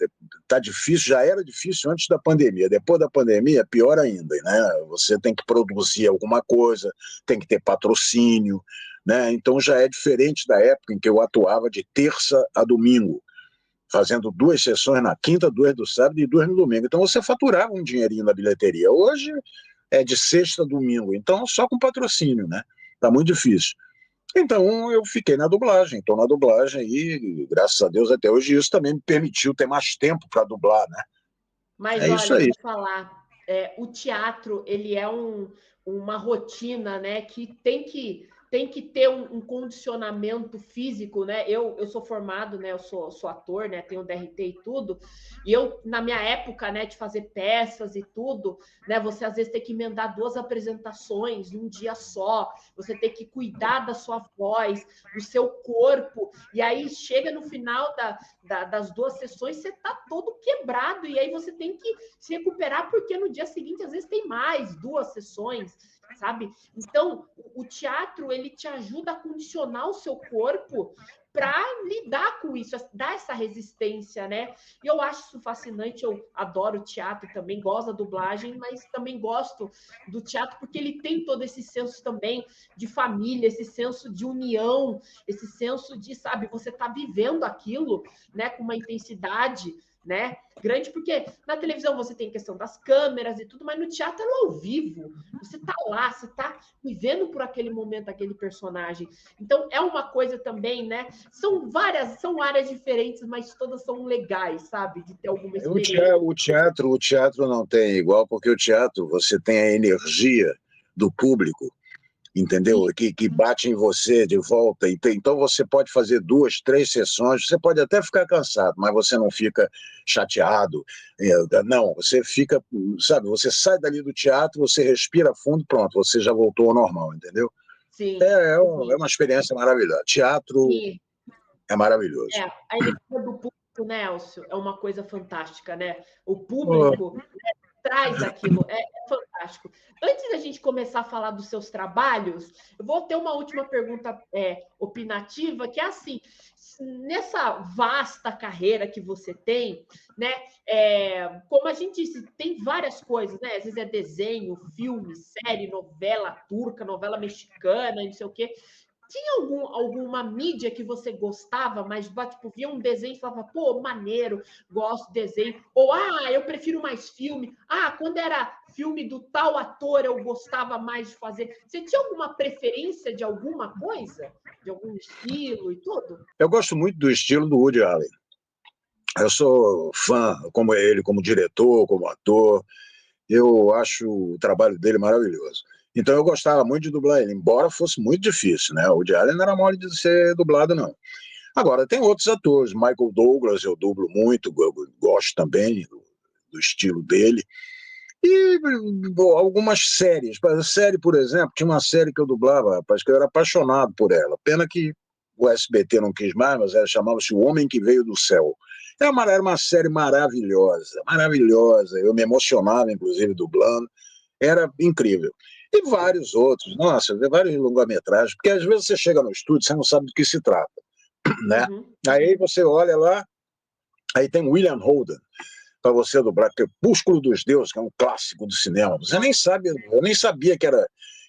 está difícil, já era difícil antes da pandemia. Depois da pandemia, pior ainda, né? Você tem que produzir alguma coisa, tem que ter patrocínio, né? Então já é diferente da época em que eu atuava de terça a domingo, fazendo 2 sessões na quinta, 2 do sábado e 2 no domingo. Então você faturava um dinheirinho na bilheteria. Hoje é de sexta a domingo, então só com patrocínio, né? Tá muito difícil. Então eu fiquei na dublagem, estou na dublagem e, graças a Deus, até hoje isso também me permitiu ter mais tempo para dublar, né? Mas É isso olha, aí. te falar, o teatro ele é uma rotina, né, que tem que ter um condicionamento físico, né? Eu sou formado, né? Eu sou ator, né? Tenho DRT e tudo. E eu, na minha época, né, de fazer peças e tudo, né? Você às vezes tem que emendar 2 apresentações num dia só. Você tem que cuidar da sua voz, do seu corpo. E aí chega no final das 2 sessões, você tá todo quebrado. E aí você tem que se recuperar, porque no dia seguinte, às vezes, tem mais 2 sessões, sabe? Então, o teatro, ele te ajuda a condicionar o seu corpo para lidar com isso, dar essa resistência, né? E eu acho isso fascinante, eu adoro teatro também, gosto da dublagem, mas também gosto do teatro porque ele tem todo esse senso também de família, esse senso de união, esse senso de, sabe, você tá vivendo aquilo, né, com uma intensidade, né, grande, porque na televisão você tem questão das câmeras e tudo, mas no teatro é ao vivo, você tá lá, você tá vivendo por aquele momento aquele personagem. Então é uma coisa também, né? São áreas diferentes, mas todas são legais, sabe? De ter alguma experiência. O teatro não tem igual, porque o teatro você tem a energia do público, entendeu? E, Que bate em você de volta. Então você pode fazer 2, 3 sessões, você pode até ficar cansado, mas você não fica chateado. Não, você fica, sabe, você sai dali do teatro, você respira fundo, pronto, você já voltou ao normal, entendeu? É, sim, é, é sim. uma experiência maravilhosa. Teatro E é maravilhoso. a energia do público, né, Elcio, é uma coisa fantástica, né? O Oh, público traz aquilo, é fantástico. Antes da gente começar a falar dos seus trabalhos, eu vou ter uma última pergunta opinativa, que é assim, nessa vasta carreira que você tem, né? Como a gente disse, tem várias coisas, né? Às vezes é desenho, filme, série, novela turca, novela mexicana, não sei o quê. Tinha alguma mídia que você gostava, mas tipo, via um desenho e falava, pô, maneiro, gosto de desenho. Ou, eu prefiro mais filme. Quando era filme do tal ator, eu gostava mais de fazer. Você tinha alguma preferência de alguma coisa? De algum estilo e tudo? Eu gosto muito do estilo do Woody Allen. Eu sou fã, como ele, como diretor, como ator. Eu acho o trabalho dele maravilhoso. Então eu gostava muito de dublar ele, embora fosse muito difícil, né? O Woody Allen não era mole de ser dublado, não. Agora, tem outros atores. Michael Douglas eu dublo muito, eu gosto também do estilo dele. E algumas séries. A série, por exemplo, tinha uma série que eu dublava, rapaz, que eu era apaixonado por ela. Pena que o SBT não quis mais, mas ela chamava-se O Homem que Veio do Céu. Era uma série maravilhosa, maravilhosa. Eu me emocionava, inclusive, dublando. Era incrível. E vários outros, nossa, vários longa-metragens, porque às vezes você chega no estúdio, você não sabe do que se trata, né? Uhum. Aí você olha lá, aí tem William Holden, para você dublar Crepúsculo dos Deuses, que é um clássico do cinema. Você nem sabe, eu nem sabia que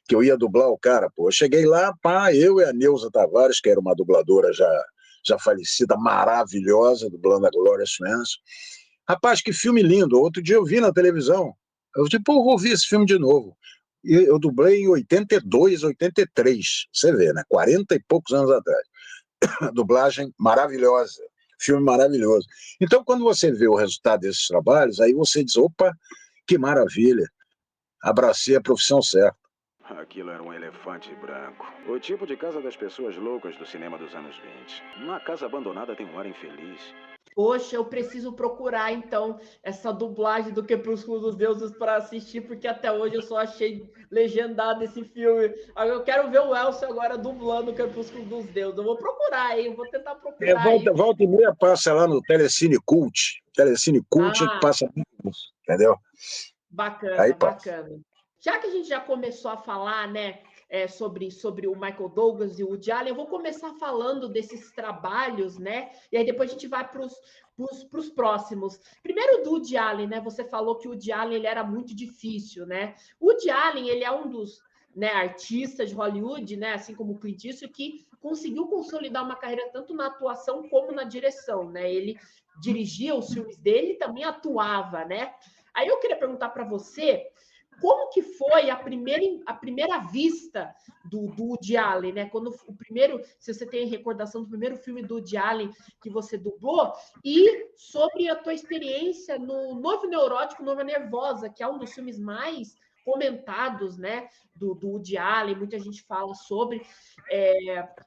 eu ia dublar o cara, pô. Eu cheguei lá, pá, eu e a Neuza Tavares, que era uma dubladora já falecida, maravilhosa, dublando a Glória Swanson. Rapaz, que filme lindo. Outro dia eu vi na televisão. Eu disse, pô, eu vou ver esse filme de novo. E eu dublei em 82, 83. Você vê, né? 40 e poucos anos atrás. Dublagem maravilhosa. Filme maravilhoso. Então, quando você vê o resultado desses trabalhos, aí você diz, opa, que maravilha. Abracei a profissão certa. Aquilo era um elefante branco. O tipo de casa das pessoas loucas do cinema dos anos 20. Uma casa abandonada tem um ar infeliz. Poxa, eu preciso procurar, então, essa dublagem do Crepúsculo dos Deuses para assistir, porque até hoje eu só achei legendado esse filme. Eu quero ver o Elcio agora dublando o Crepúsculo dos Deuses. Eu vou procurar, hein? Eu vou tentar procurar aí. Volta e meia passa lá no Telecine Cult. Telecine Cult é que passa isso, entendeu? Aí Bacana, passa. bacana. Já que a gente já começou a falar, né, sobre o Michael Douglas e o Woody Allen, eu vou começar falando desses trabalhos, né? E aí depois a gente vai para os próximos. Primeiro do Woody Allen, né? Você falou que o Woody Allen ele era muito difícil, né? O Woody Allen ele é um dos, né, artistas de Hollywood, né? Assim como o Clint Eastwood, que conseguiu consolidar uma carreira tanto na atuação como na direção, né? Ele dirigia os filmes dele e também atuava, né? Aí eu queria perguntar para você como que foi a primeira vista do Woody Allen, né? Quando o primeiro, se você tem recordação do primeiro filme do Woody Allen que você dublou, e sobre a tua experiência no Noivo Neurótico, Noiva Nervosa, que é um dos filmes mais comentados, né, do Woody Allen, muita gente fala sobre.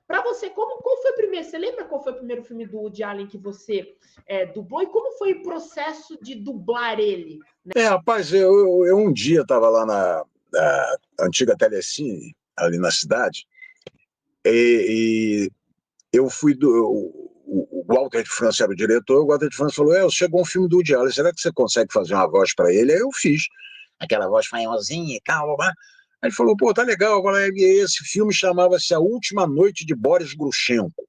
Para você, qual foi o primeiro? Você lembra qual foi o primeiro filme do Woody Allen que você dublou e como foi o processo de dublar ele? Rapaz, eu um dia estava lá na antiga Telecine, ali na cidade, e eu fui o Walter de França era o diretor, o Walter de França falou, chegou um filme do Woody Allen, será que você consegue fazer uma voz para ele? Aí eu fiz, aquela voz fanhosinha e tal, aí ele falou, pô, tá legal, agora esse filme chamava-se A Última Noite de Boris Grushenko,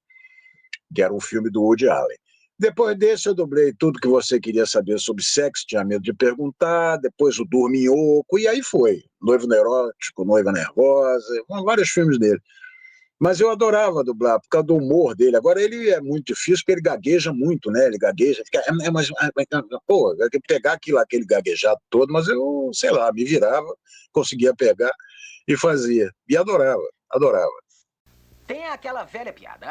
que era um filme do Woody Allen. Depois desse, eu dublei tudo que você queria saber sobre sexo, tinha medo de perguntar, depois o Dorminhoco, e aí foi. Noivo Neurótico, Noiva Nervosa, vários filmes dele. Mas eu adorava dublar, por causa do humor dele. Agora ele é muito difícil, porque ele gagueja muito, né? Ele gagueja, fica. Pô, eu que pegar aquele gaguejado todo, mas eu, sei lá, me virava, conseguia pegar e fazia. E adorava, adorava. Tem aquela velha piada.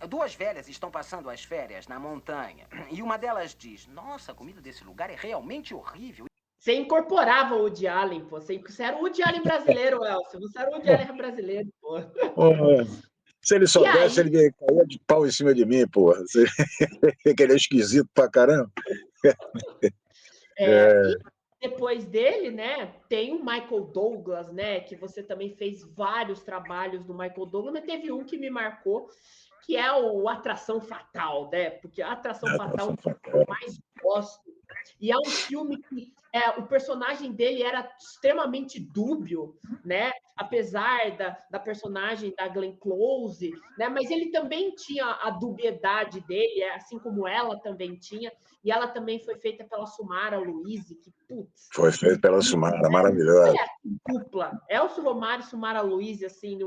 Duas velhas estão passando as férias na montanha. E uma delas diz: Nossa, a comida desse lugar é realmente horrível. Você incorporava o Woody Allen, pô. Você era o Woody Allen brasileiro, Elcio. Você era o Woody Allen brasileiro, pô. Se ele soubesse, aí, ele caía de pau em cima de mim, porra. Que ele é esquisito pra caramba. e depois dele, né, tem o Michael Douglas, né, que você também fez vários trabalhos do Michael Douglas, mas teve um que me marcou, que é o Atração Fatal, né? Porque a Atração Fatal é o que eu mais gosto. E é um filme que o personagem dele era extremamente dúbio, né? Apesar da personagem da Glenn Close, né? Mas ele também tinha a dubiedade dele, assim como ela também tinha, e ela também foi feita pela Sumara Louise, que, putz... Foi feita pela Sumara, maravilhosa. Olha, dupla, Elcio Romário e Sumara Louise, assim,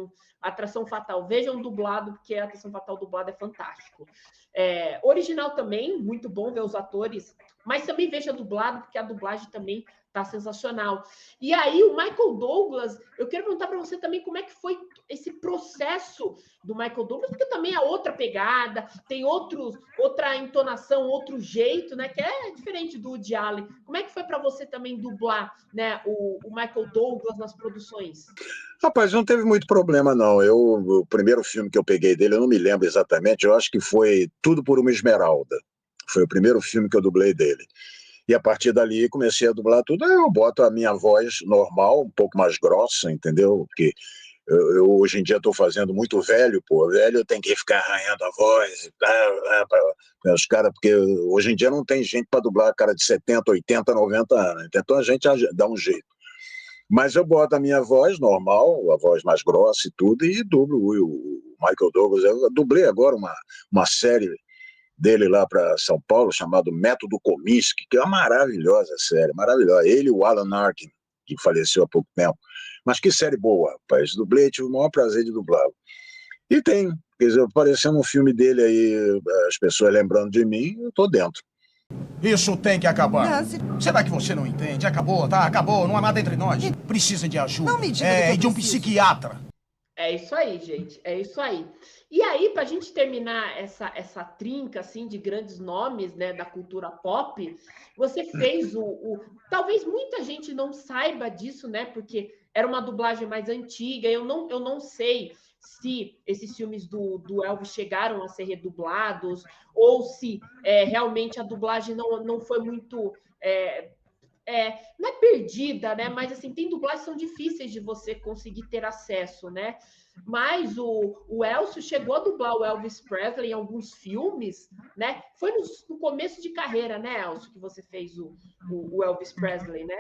Atração Fatal. Vejam dublado, porque a Atração Fatal dublado é fantástico. Original também, muito bom ver os atores, mas também veja dublado, porque a dublagem também tá sensacional. E aí, o Michael Douglas, eu quero perguntar para você também como é que foi esse processo do Michael Douglas, porque também é outra pegada, tem outra entonação, outro jeito, né, que é diferente do Woody Allen. Como é que foi para você também dublar, né, o Michael Douglas nas produções? Rapaz, não teve muito problema, não. O primeiro filme que eu peguei dele, eu não me lembro exatamente, eu acho que foi Tudo por uma Esmeralda. Foi o primeiro filme que eu dublei dele. E a partir dali comecei a dublar tudo. Eu boto a minha voz normal, um pouco mais grossa, entendeu? Porque eu hoje em dia estou fazendo muito velho, pô. Velho tem que ficar arranhando a voz e tal, os caras, porque hoje em dia não tem gente para dublar cara de 70, 80, 90 anos. Então a gente dá um jeito. Mas eu boto a minha voz normal, a voz mais grossa e tudo, e dublo o Michael Douglas. Eu dublei agora uma série dele lá para São Paulo, chamado Método Kominsky, que é uma maravilhosa série, maravilhosa. Ele e o Alan Arkin, que faleceu há pouco tempo. Mas que série boa, rapaz. Dublei, tive o maior prazer de dublá-lo. E tem, quer dizer, aparecendo um filme dele aí, as pessoas lembrando de mim, eu tô dentro. Isso tem que acabar. Será que você não entende? Acabou, tá? Acabou, não há nada entre nós. Precisa de ajuda. Não me diga e de um psiquiatra. É isso aí, gente. É isso aí. E aí, para a gente terminar essa trinca assim de grandes nomes, né, da cultura pop, você fez talvez muita gente não saiba disso, né? Porque era uma dublagem mais antiga. Eu não sei se esses filmes do Elvis chegaram a ser redublados ou se realmente a dublagem não foi muito não é perdida, né? Mas assim, tem dublagens que são difíceis de você conseguir ter acesso, né? Mas o Elcio chegou a dublar o Elvis Presley em alguns filmes, né? Foi no começo de carreira, né, Elcio, que você fez o Elvis Presley, né?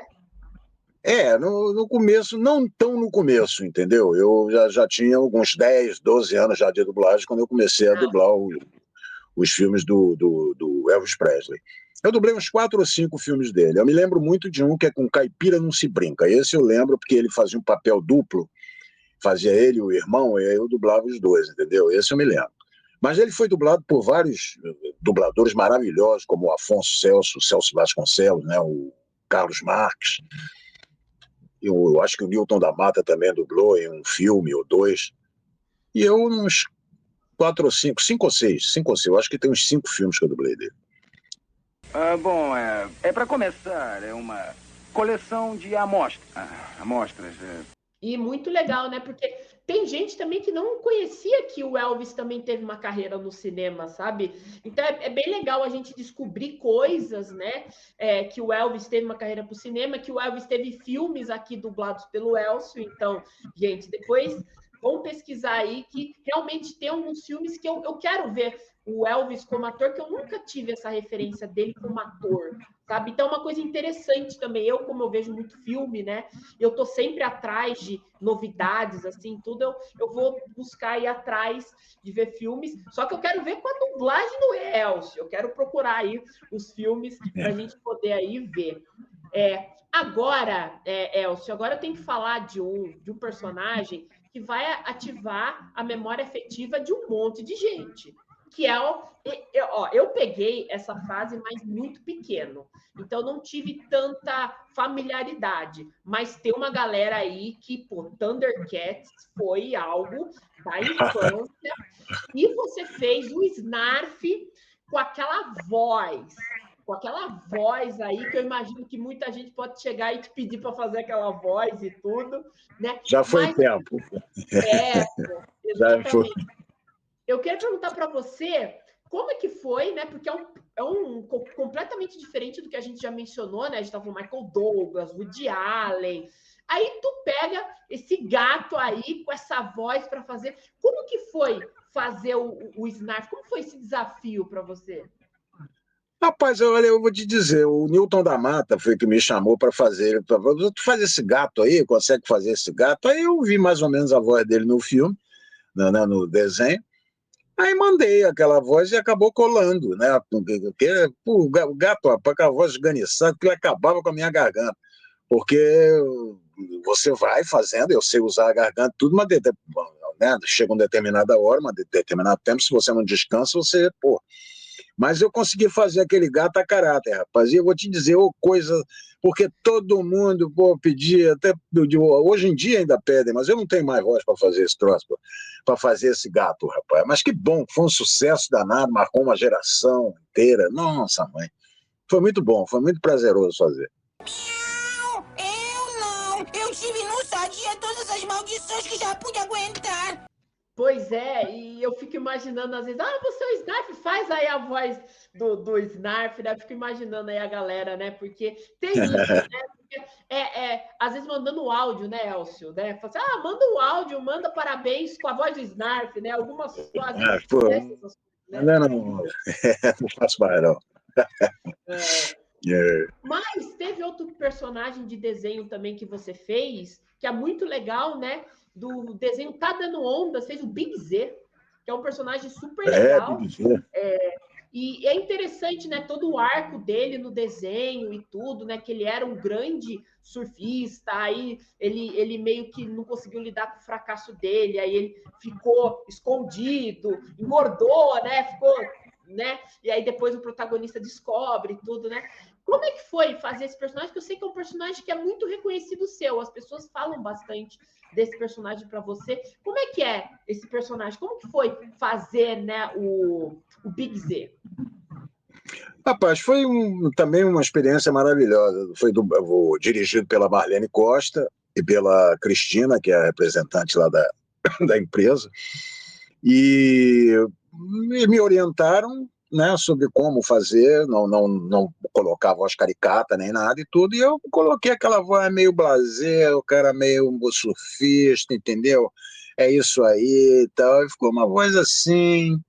No começo, não tão no começo, entendeu? Eu já tinha alguns 10, 12 anos já de dublagem quando eu comecei a dublar os filmes do Elvis Presley. Eu dublei uns 4 ou 5 filmes dele. Eu me lembro muito de um que é com Caipira Não Se Brinca. Esse eu lembro porque ele fazia um papel duplo, fazia ele e o irmão, e aí eu dublava os dois, entendeu? Esse eu me lembro. Mas ele foi dublado por vários dubladores maravilhosos, como o Afonso Celso Vasconcelos, né? O Carlos Marques. Eu acho que o Newton da Mata também dublou em um filme ou 2. E eu, uns 4 ou 5 ou 6, eu acho que tem uns 5 filmes que eu dublei dele. Bom, para começar, é uma coleção de amostras. E muito legal, né? Porque tem gente também que não conhecia que o Elvis também teve uma carreira no cinema, sabe? Então é bem legal a gente descobrir coisas, né? Que o Elvis teve uma carreira para o cinema, que o Elvis teve filmes aqui dublados pelo Elcio. Então, gente, depois vão pesquisar aí que realmente tem alguns filmes que eu quero ver o Elvis como ator, que eu nunca tive essa referência dele como ator, sabe? Então, é uma coisa interessante também. Como eu vejo muito filme, né? Eu tô sempre atrás de novidades, assim, tudo. Eu vou buscar ir atrás de ver filmes. Só que eu quero ver com a dublagem do Elcio. Eu quero procurar aí os filmes para a gente poder aí ver. Agora, Elcio, agora eu tenho que falar de um personagem que vai ativar a memória afetiva de um monte de gente. Que eu peguei essa fase, mas muito pequeno. Então, não tive tanta familiaridade. Mas tem uma galera aí que, Thundercats foi algo da infância. E você fez o Snarf com aquela voz aí, que eu imagino que muita gente pode chegar e te pedir para fazer aquela voz e tudo, né? Já foi tempo. Já foi. Eu quero perguntar para você como é que foi, né? Porque é um completamente diferente do que a gente já mencionou, né? A gente estava falando Michael Douglas, Woody Allen. Aí tu pega esse gato aí com essa voz para fazer. Como que foi fazer o Snarf? Como foi esse desafio para você? Rapaz, olha, eu vou te dizer, o Newton da Mata foi que me chamou para fazer. Ele falou, tu faz esse gato aí, consegue fazer esse gato? Aí eu vi mais ou menos a voz dele no filme, no desenho. Aí mandei aquela voz e acabou colando, né? Porque, pô, o gato, rapaz, com a voz esganiçada, que acabava com a minha garganta. Porque você vai fazendo, eu sei usar a garganta, tudo, mas né? Chega uma determinada hora, um determinado tempo, se você não descansa, você, pô. Mas eu consegui fazer aquele gato a caráter, rapaz. E eu vou te dizer, coisa. Porque todo mundo, pô, pedia, até hoje em dia ainda pedem, mas eu não tenho mais voz para fazer esse troço, para fazer esse gato, rapaz. Mas que bom, foi um sucesso danado, marcou uma geração inteira. Nossa, mãe. Foi muito bom, foi muito prazeroso fazer. Eu não! Eu tive no sadia todas as maldições que já pude aguentar! Pois é, e eu fico imaginando às vezes, você é o Snarf, faz aí a voz do Snarf, né? Eu fico imaginando aí a galera, né? Porque tem isso, né? Porque às vezes mandando áudio, né, Elcio? Né? Fala assim, manda um áudio, manda parabéns com a voz do Snarf, né? Algumas frases dessas coisas, né? Não faço mais, não. Mas teve outro personagem de desenho também que você fez, que é muito legal, né? Do desenho Tá Dando Onda, fez o Big Z, que é um personagem super legal. Big Z. E é interessante, né? Todo o arco dele no desenho e tudo, né? Que ele era um grande surfista, aí ele meio que não conseguiu lidar com o fracasso dele, aí ele ficou escondido, engordou, né? Ficou, né? E aí depois o protagonista descobre tudo, né? Como é que foi fazer esse personagem? Que eu sei que é um personagem que é muito reconhecido seu, as pessoas falam bastante desse personagem para você. Como é que é esse personagem? Como que foi fazer, né, o Big Z? Rapaz, foi também uma experiência maravilhosa. Foi dirigido pela Marlene Costa e pela Cristina, que é a representante lá da empresa, e me orientaram, né, sobre como fazer, não colocava voz caricata nem nada e tudo, e eu coloquei aquela voz meio blasé, o cara meio surfista, entendeu? É isso aí e tal, e ficou uma voz assim,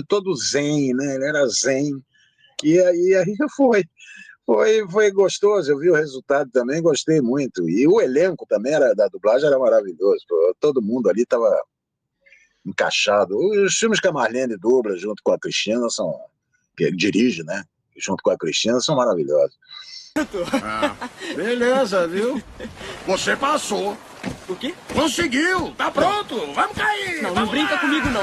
todo zen, né, ele era zen, e aí foi gostoso, eu vi o resultado também, gostei muito, e o elenco também da dublagem era maravilhoso, todo mundo ali estava encaixado. Os filmes que a Marlene dubla junto com a Cristina que ele dirige, né? Junto com a Cristina, são maravilhosos. Beleza, viu? Você passou. O quê? Conseguiu! Tá pronto! Vamos cair! Não brinca comigo, não.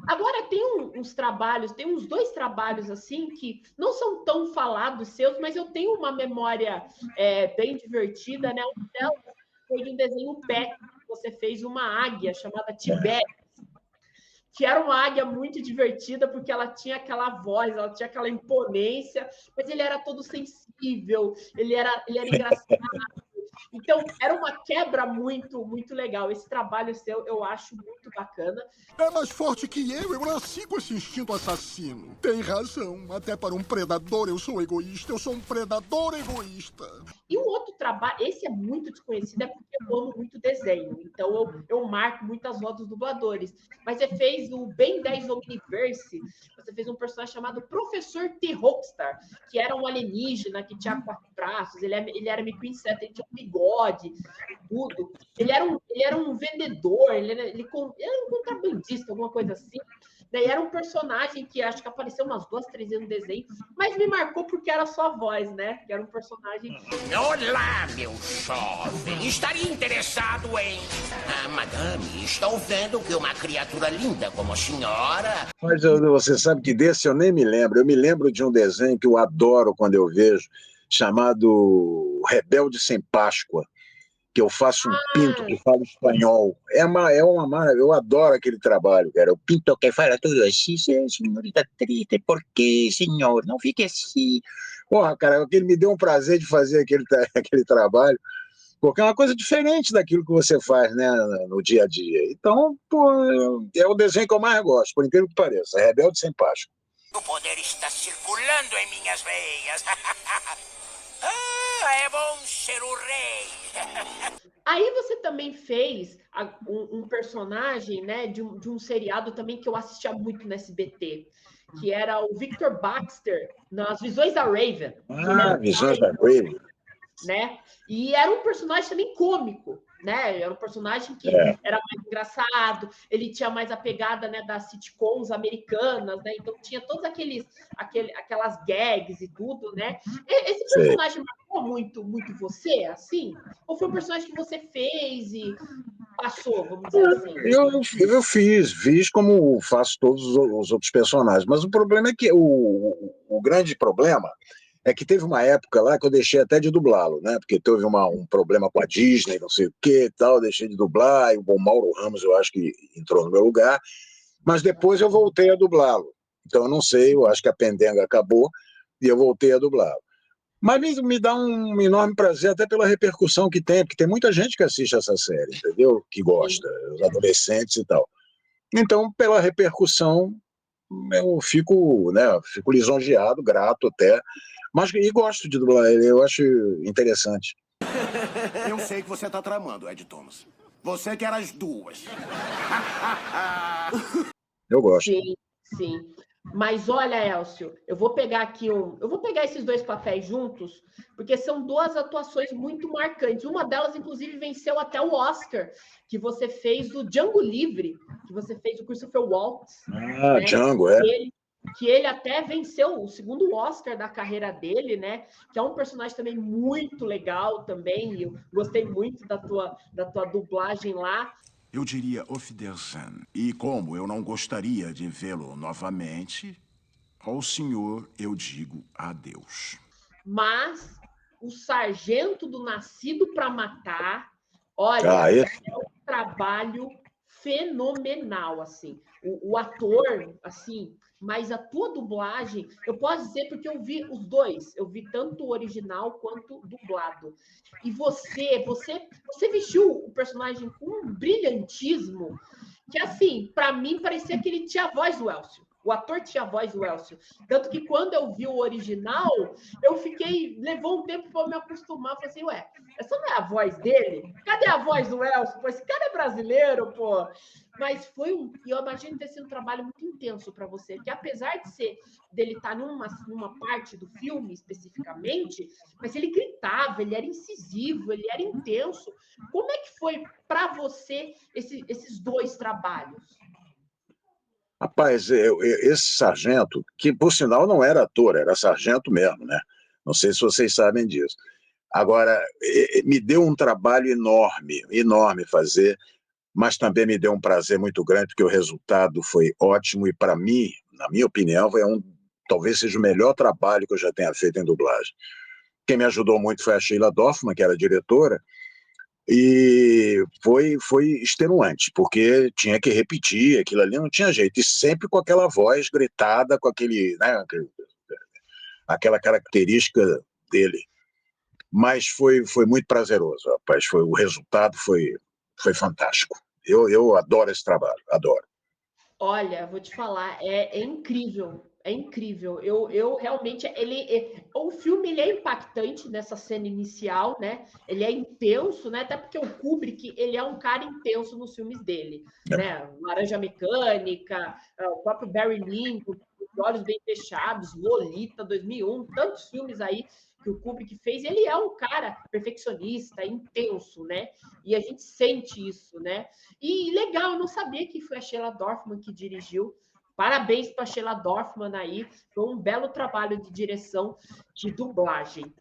Agora, tem uns trabalhos, tem uns 2 trabalhos, assim, que não são tão falados seus, mas eu tenho uma memória bem divertida, né? Um delas foi de um desenho pet, que você fez uma águia chamada Tibete, que era uma águia muito divertida, porque ela tinha aquela voz, ela tinha aquela imponência, mas ele era todo sensível, ele era engraçado. Então, era uma quebra muito, muito legal. Esse trabalho seu, eu acho muito bacana. É mais forte que eu nasci com esse instinto assassino. Tem razão, até para um predador eu sou egoísta, eu sou um predador egoísta. E um outro trabalho, esse é muito desconhecido, é porque eu amo muito desenho, então eu marco muitas vozes dos dubladores. Mas você fez o Ben 10 Omniverse, você fez um personagem chamado Professor T. Rockstar, que era um alienígena que tinha 4 braços, ele era meio inseto, ele tinha um bigode, tudo. Ele era um vendedor, ele era um contrabandista, alguma coisa assim. Daí era um personagem que acho que apareceu umas 2, 3 vezes no desenho, mas me marcou porque era sua voz, né? Que era um personagem... Olá, meu jovem. Estaria interessado em... madame, estou vendo que uma criatura linda como a senhora... Mas você sabe que desse eu nem me lembro. Eu me lembro de um desenho que eu adoro quando eu vejo, chamado Rebelde Sem Páscoa, que eu faço um pinto que fala espanhol. É uma maravilha, eu adoro aquele trabalho, cara. O pinto que fala tudo assim, senhorita triste, por que, senhor? Não fique assim. Porra, cara, ele me deu um prazer de fazer aquele trabalho, porque é uma coisa diferente daquilo que você faz, né, no dia a dia. Então, pô, é o desenho que eu mais gosto, por incrível que pareça, é Rebelde Sem Páscoa. O poder está circulando em minhas veias. É bom ser o rei. Aí você também fez um personagem, né, de um seriado também que eu assistia muito no SBT, que era o Victor Baxter, nas Visões da Raven. Visões da Raven. Né? E era um personagem também cômico, né? Era um personagem que era mais engraçado, ele tinha mais a pegada, né, das sitcoms americanas, né? Então tinha todos aquelas gags e tudo, né? Esse personagem marcou muito você, assim? Ou foi um personagem que você fez e passou, vamos dizer assim? Eu fiz como faço todos os outros personagens, mas o problema é que o grande problema é que teve uma época lá que eu deixei até de dublá-lo, né? Porque teve um problema com a Disney, não sei o que e tal, deixei de dublar, e o Mauro Ramos eu acho que entrou no meu lugar, mas depois eu voltei a dublá-lo. Então eu não sei, eu acho que a pendenga acabou e eu voltei a dublá-lo. Mas me dá um enorme prazer até pela repercussão que tem, porque tem muita gente que assiste essa série, entendeu? Que gosta, os adolescentes e tal. Então, pela repercussão, eu fico lisonjeado, grato até, e gosto de dublar ele, eu acho interessante. Eu sei que você tá tramando, Ed Thomas. Você quer as duas. Eu gosto. Sim. Mas olha, Elcio, eu vou pegar esses dois papéis juntos, porque são duas atuações muito marcantes. Uma delas, inclusive, venceu até o Oscar, que você fez do Django Livre, que você fez o Christopher Waltz. Né? Django, Que ele até venceu o segundo Oscar da carreira dele, né? Que é um personagem também muito legal também. Eu gostei muito da tua dublagem lá. Eu diria Auf Wiedersehen. E como eu não gostaria de vê-lo novamente, ao senhor eu digo adeus. Mas o Sargento do Nascido para Matar, olha, é um trabalho fenomenal, assim. O ator, assim, mas a tua dublagem, eu posso dizer porque eu vi os dois, eu vi tanto o original quanto o dublado. E você vestiu o personagem com um brilhantismo que, assim, para mim parecia que ele tinha a voz do Elcio. O ator tinha a voz do Elcio. Tanto que quando eu vi o original, levou um tempo para eu me acostumar. Falei assim, ué, essa não é a voz dele? Cadê a voz do Elcio? Pô, esse cara é brasileiro, pô. Mas eu imagino ter sido um trabalho muito intenso para você, que apesar dele estar numa parte do filme especificamente, mas ele gritava, ele era incisivo, ele era intenso. Como é que foi para você esses dois trabalhos? Rapaz, esse sargento, que por sinal não era ator, era sargento mesmo, né? Não sei se vocês sabem disso. Agora, me deu um trabalho enorme fazer, mas também me deu um prazer muito grande, porque o resultado foi ótimo e, para mim, na minha opinião, talvez seja o melhor trabalho que eu já tenha feito em dublagem. Quem me ajudou muito foi a Sheila Dorfman, que era a diretora, e foi extenuante, porque tinha que repetir, aquilo ali não tinha jeito, e sempre com aquela voz gritada, com aquela característica dele. Mas foi muito prazeroso, rapaz, o resultado foi fantástico. Eu adoro esse trabalho, adoro. Olha, vou te falar, é incrível. É incrível. Eu realmente. O filme ele é impactante nessa cena inicial, né? Ele é intenso, né? Até porque o Kubrick ele é um cara intenso nos filmes dele, né? Laranja Mecânica, o próprio Barry Lyndon, Olhos Bem Fechados, Lolita 2001, tantos filmes aí que o Kubrick fez. Ele é um cara perfeccionista, intenso, né? E a gente sente isso, né? E legal, eu não sabia que foi a Sheila Dorfman que dirigiu. Parabéns para Sheila Dorfman aí, foi um belo trabalho de direção de dublagem.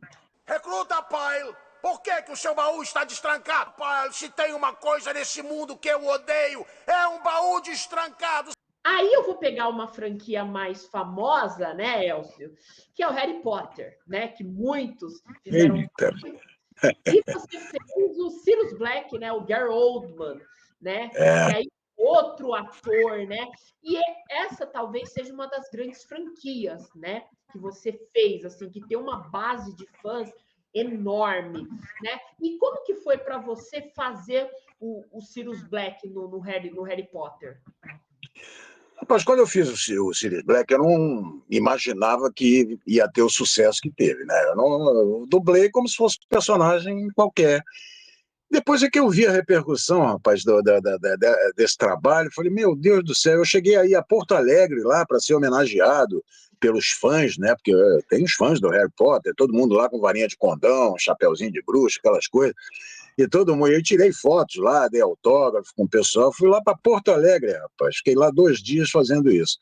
Recruta, Pyle! Por que o seu baú está destrancado? Pyle, se tem uma coisa nesse mundo que eu odeio, é um baú destrancado. Aí eu vou pegar uma franquia mais famosa, né, Elcio? Que é o Harry Potter, né? Que muitos fizeram. Eita. E você fez o Sirius Black, né? O Gary Oldman, né? Que aí outro ator, né? E essa talvez seja uma das grandes franquias, né? Que você fez, assim, que tem uma base de fãs enorme, né? E como que foi para você fazer o Sirius Black no Harry Potter? Rapaz, quando eu fiz o Sirius Black, eu não imaginava que ia ter o sucesso que teve, né? Eu dublei como se fosse um personagem qualquer. Depois é que eu vi a repercussão, rapaz, desse trabalho, falei, meu Deus do céu, eu cheguei aí a Porto Alegre lá para ser homenageado pelos fãs, né? Porque tem os fãs do Harry Potter, todo mundo lá com varinha de condão, chapeuzinho de bruxa, aquelas coisas. E todo mundo, eu tirei fotos lá, dei autógrafo com o pessoal, fui lá para Porto Alegre, rapaz, fiquei lá 2 dias fazendo isso.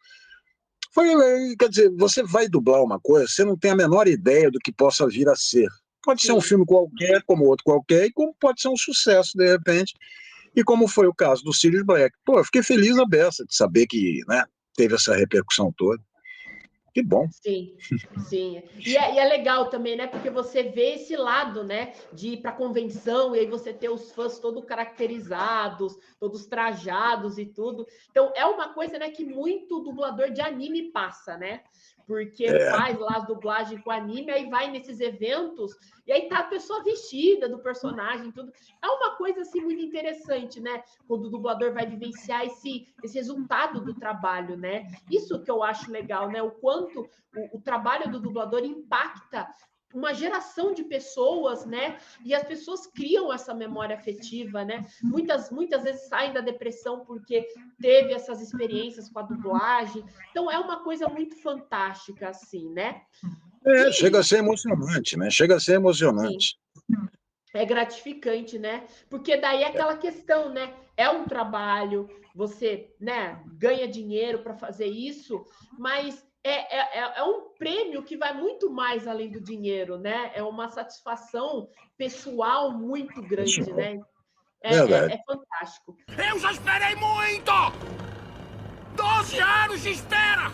Quer dizer, você vai dublar uma coisa, você não tem a menor ideia do que possa vir a ser. Pode ser um filme qualquer, como outro qualquer, e como pode ser um sucesso, de repente. E como foi o caso do Sirius Black. Pô, eu fiquei feliz a beça de saber que, né, teve essa repercussão toda. Que bom. Sim, sim. E é legal também, né? Porque você vê esse lado, né? De ir para convenção e aí você ter os fãs todos caracterizados, todos trajados e tudo. Então, é uma coisa, né, que muito dublador de anime passa, né? Porque faz lá as dublagens com anime, aí vai nesses eventos e aí tá a pessoa vestida do personagem, tudo. É uma coisa, assim, muito interessante, né? Quando o dublador vai vivenciar esse resultado do trabalho, né? Isso que eu acho legal, né? O quanto o trabalho do dublador impacta uma geração de pessoas, né? E as pessoas criam essa memória afetiva, né? Muitas vezes saem da depressão porque teve essas experiências com a dublagem. Então é uma coisa muito fantástica, assim, né? Chega a ser emocionante, né? Chega a ser emocionante. Sim. É gratificante, né? Porque daí é aquela questão, né? É um trabalho, você, né, ganha dinheiro para fazer isso, mas é um prêmio que vai muito mais além do dinheiro, né? É uma satisfação pessoal muito grande, né? É fantástico. Eu já esperei muito! 12 anos de espera!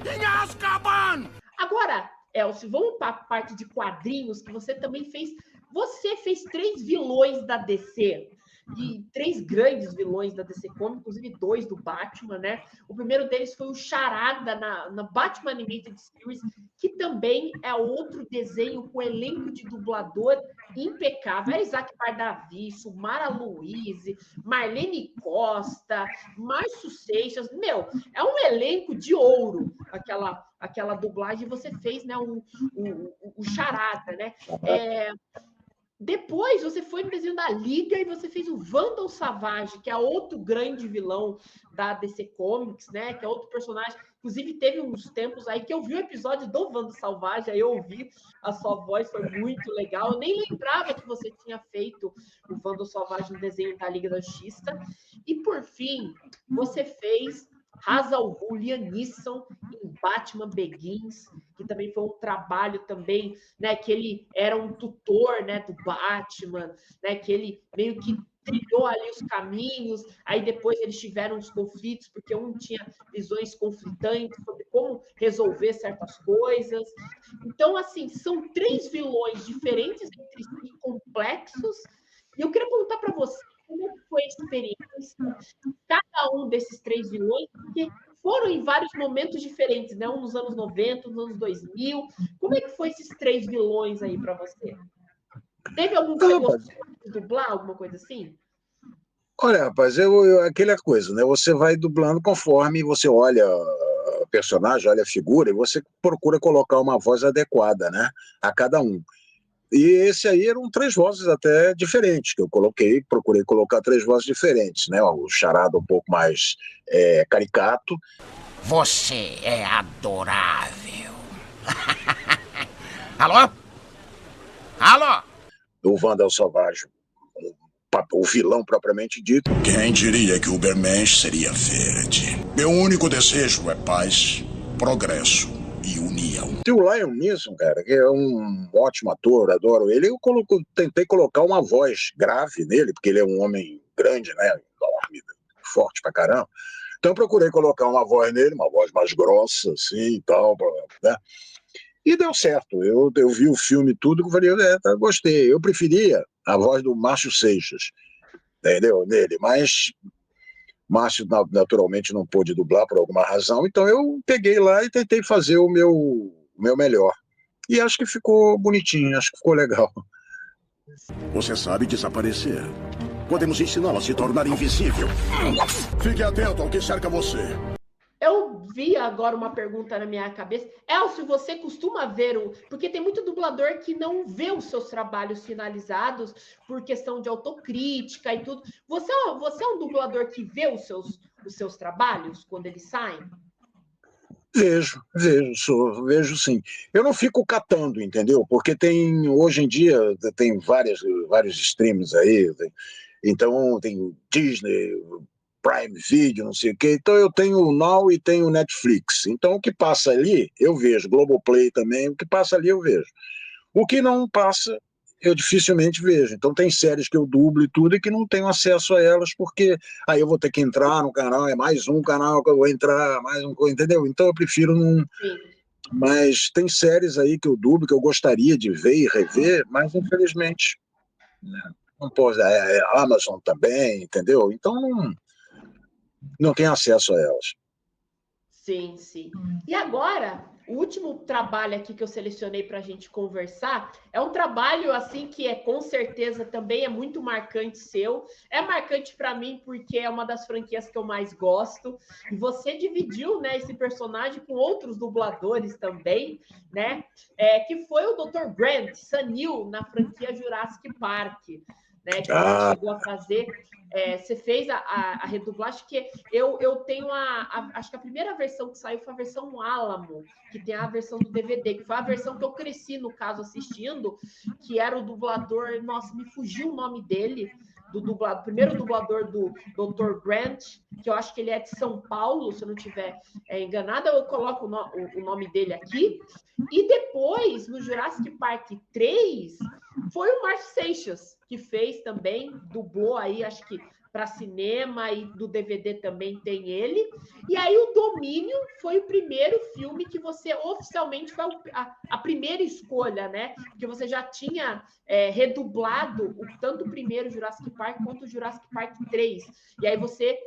Em Azkaban! Agora, Elcio, vamos para a parte de quadrinhos, que você também fez. Você fez 3 vilões da DC. E 3 grandes vilões da DC Comics, inclusive 2 do Batman, né? O primeiro deles foi o Charada na Batman Animated Series, que também é outro desenho com elenco de dublador impecável. É Isaac Bardavi, Sumara Louise, Marlene Costa, Márcio Seixas. Meu, é um elenco de ouro, aquela dublagem. Você fez, né, o Charada, né? Depois você foi no desenho da Liga e você fez o Vandal Savage, que é outro grande vilão da DC Comics, né? Que é outro personagem. Inclusive, teve uns tempos aí que eu vi o episódio do Vandal Savage, aí eu ouvi a sua voz, foi muito legal. Eu nem lembrava que você tinha feito o Vandal Savage no desenho da Liga da Justiça. E, por fim, você fez Ra's al Ghul, Liam Neeson em Batman Begins, que também foi um trabalho também, né, que ele era um tutor, né, do Batman, né, que ele meio que trilhou ali os caminhos, aí depois eles tiveram os conflitos, porque um tinha visões conflitantes sobre como resolver certas coisas. Então, assim, são 3 vilões diferentes entre si, complexos, e eu queria perguntar para você, como foi a experiência, cada um desses 3 vilões, porque foram em vários momentos diferentes, né? Um nos anos 90, nos anos 2000. Como é que foi esses 3 vilões aí para você? Teve algum que você gostou de dublar, alguma coisa assim? Olha, rapaz, aquela coisa, né? Você vai dublando conforme você olha o personagem, olha a figura, e você procura colocar uma voz adequada, né, a cada um. E esse aí eram 3 vozes até diferentes, que eu procurei colocar 3 vozes diferentes, né? O Charada um pouco mais caricato. Você é adorável. Alô? Alô? O Vandal Savage, o vilão propriamente dito. Quem diria que o Ubermensch seria verde? Meu único desejo é paz, progresso e união. E o Liam Neeson, cara, que é um ótimo ator, adoro ele, eu tentei colocar uma voz grave nele, porque ele é um homem grande, né, enorme, forte pra caramba. Então eu procurei colocar uma voz nele, uma voz mais grossa, assim, e tal, né? E deu certo. Eu vi o filme tudo, eu falei, gostei. Eu preferia a voz do Márcio Seixas, entendeu, nele, mas Márcio naturalmente não pôde dublar por alguma razão, então eu peguei lá e tentei fazer o meu melhor. E acho que ficou bonitinho, acho que ficou legal. Você sabe desaparecer. Podemos ensiná-lo a se tornar invisível. Fique atento ao que cerca você. Eu vi agora uma pergunta na minha cabeça. Elcio, você costuma ver porque tem muito dublador que não vê os seus trabalhos finalizados por questão de autocrítica e tudo. Você é um dublador que vê os seus trabalhos quando eles saem? Vejo sim. Eu não fico catando, entendeu? Porque hoje em dia, tem vários streams aí, então tem Disney, Prime Video, não sei o quê. Então eu tenho o Now e tenho o Netflix. Então o que passa ali, eu vejo. Globoplay também, o que passa ali eu vejo. O que não passa, eu dificilmente vejo. Então tem séries que eu dublo e tudo e que não tenho acesso a elas, porque aí eu vou ter que entrar no canal, é mais um canal que eu vou entrar, mais um, entendeu? Então eu prefiro não... Sim. Mas tem séries aí que eu dublo, que eu gostaria de ver e rever, mas infelizmente, né, não posso. A Amazon também, entendeu? Então não tem acesso a elas. Sim, sim. E agora, o último trabalho aqui que eu selecionei para a gente conversar é um trabalho assim que com certeza também é muito marcante seu. É marcante para mim porque é uma das franquias que eu mais gosto. E você dividiu, né, esse personagem com outros dubladores também, né? Que foi o Dr. Grant, Sanil, na franquia Jurassic Park, né? Que você chegou a fazer. Você fez a redublagem, que eu tenho acho que a primeira versão que saiu foi a versão Alamo, que tem a versão do DVD, que foi a versão que eu cresci, no caso, assistindo, que era o dublador, nossa, me fugiu o nome dele, do primeiro dublador do Dr. Grant, que eu acho que ele é de São Paulo, se eu não estiver enganada, eu coloco o nome dele aqui. E depois, no Jurassic Park 3, foi o Marcio Seixas, que fez também, dublou aí, acho que para cinema, e do DVD também tem ele. E aí o Domínio foi o primeiro filme que você oficialmente foi a primeira escolha, né? Porque você já tinha redublado tanto o primeiro Jurassic Park quanto o Jurassic Park 3. E aí você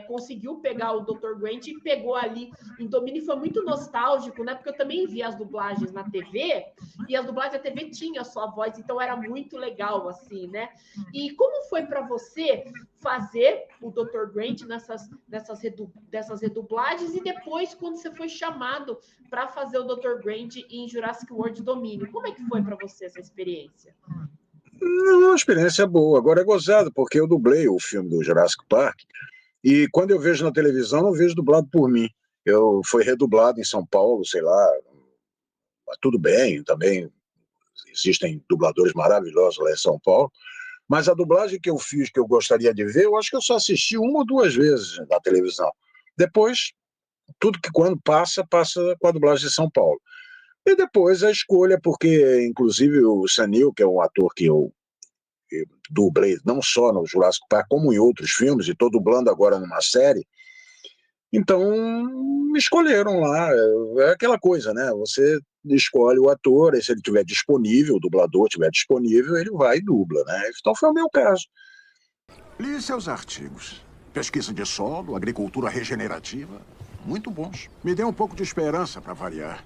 conseguiu pegar o Dr. Grant e pegou ali em Domínio. Foi muito nostálgico, né? Porque eu também vi as dublagens na TV, e as dublagens da TV tinham a sua voz, então era muito legal, assim, né? E como foi para você fazer o Dr. Grant dessas redublagens, e depois quando você foi chamado para fazer o Dr. Grant em Jurassic World Domínio? Como é que foi para você essa experiência? Uma experiência boa. Agora é gozado, porque eu dublei o filme do Jurassic Park, e quando eu vejo na televisão, não vejo dublado por mim. Foi redublado em São Paulo, sei lá, tudo bem, também existem dubladores maravilhosos lá em São Paulo, mas a dublagem que eu fiz, que eu gostaria de ver, eu acho que eu só assisti 1 ou 2 vezes na televisão. Depois, tudo que quando passa com a dublagem de São Paulo. E depois a escolha, porque inclusive o Sanil, que é um ator que eu dublei não só no Jurassic Park, como em outros filmes, e estou dublando agora numa série, então me escolheram lá. É aquela coisa, né? Você escolhe o ator, e se ele estiver disponível, o dublador estiver disponível, ele vai e dubla, né? Então foi o meu caso. Li seus artigos. Pesquisa de solo, agricultura regenerativa, muito bons. Me dê um pouco de esperança para variar.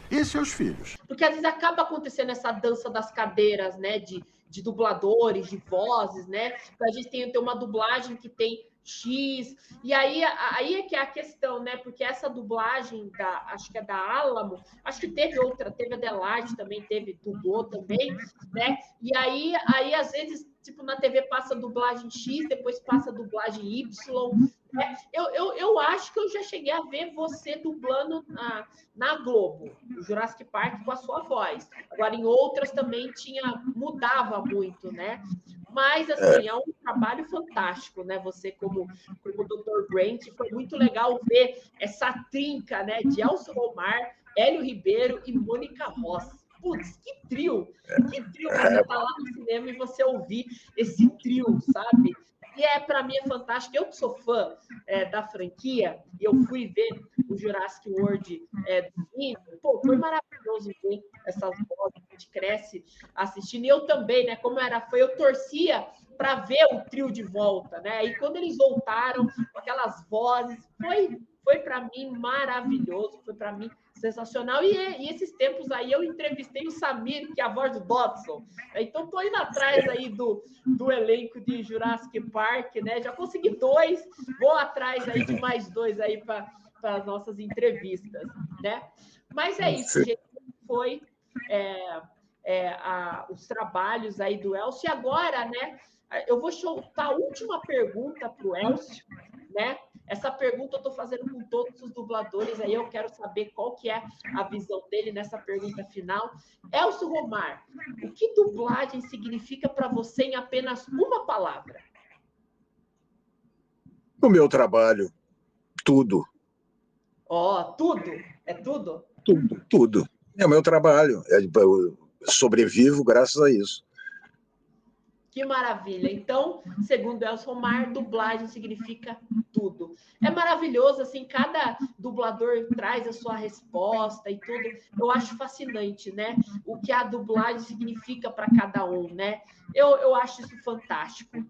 E seus filhos? Porque às vezes acaba acontecendo essa dança das cadeiras, né? De dubladores, de vozes, né? A gente tem uma dublagem que tem X, e aí é que é a questão, né? Porque essa dublagem acho que é da Alamo, acho que teve outra, teve a Delarte também, dublou também, né? E aí às vezes, tipo, na TV passa dublagem X, depois passa dublagem Y, né? Eu acho que eu já cheguei a ver você dublando na Globo, o Jurassic Park, com a sua voz. Agora, em outras também mudava muito, né? Mas, assim, é um trabalho fantástico, né? Você, como Dr. Grant, foi muito legal ver essa trinca, né? De Elcio Romar, Hélio Ribeiro e Mônica Rossi. Putz, que trio! Que trio você estar lá no cinema e você ouvir esse trio, sabe? E para mim é fantástico. Eu que sou fã da franquia, e eu fui ver o Jurassic World pô, foi maravilhoso ver essas vozes, a gente cresce assistindo. E eu também, né? Como era fã, eu torcia para ver o trio de volta, né? E quando eles voltaram com aquelas vozes, foi para mim maravilhoso, foi para mim sensacional. E esses tempos aí eu entrevistei o Samir, que é a voz do Dodson. Então estou indo atrás aí do elenco de Jurassic Park, né? Já consegui 2, vou atrás aí de mais 2 aí para para as nossas entrevistas, né? Mas é isso, gente. Foi os trabalhos aí do Elcio. E agora, né? Eu vou soltar a última pergunta para o Elcio, né? Essa pergunta eu estou fazendo com todos os dubladores, aí eu quero saber qual que é a visão dele nessa pergunta final. Elcio Romar, o que dublagem significa para você em apenas uma palavra? O meu trabalho, tudo. Tudo? É tudo? Tudo. É o meu trabalho. Eu sobrevivo graças a isso. Que maravilha. Então, segundo Elcio Romar, dublagem significa tudo. É maravilhoso, assim, cada dublador traz a sua resposta e tudo. Eu acho fascinante, né? O que a dublagem significa para cada um, né? Eu acho isso fantástico.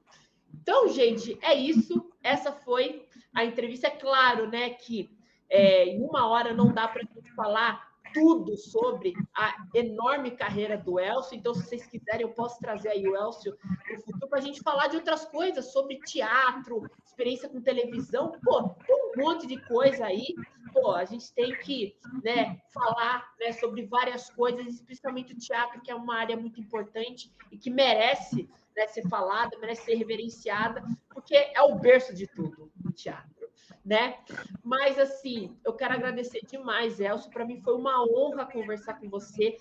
Então, gente, é isso. Essa foi a entrevista. É claro, né, que em uma hora não dá para a gente falar tudo sobre a enorme carreira do Elcio. Então, se vocês quiserem, eu posso trazer aí o Elcio no futuro para a gente falar de outras coisas, sobre teatro, experiência com televisão. Pô, tem um monte de coisa aí. Pô, a gente tem que, né, falar, né, sobre várias coisas, especialmente o teatro, que é uma área muito importante e que merece, né, ser falada, merece ser reverenciada, porque é o berço de tudo, o teatro. Né? Mas, assim, eu quero agradecer demais, Elcio. Para mim foi uma honra conversar com você,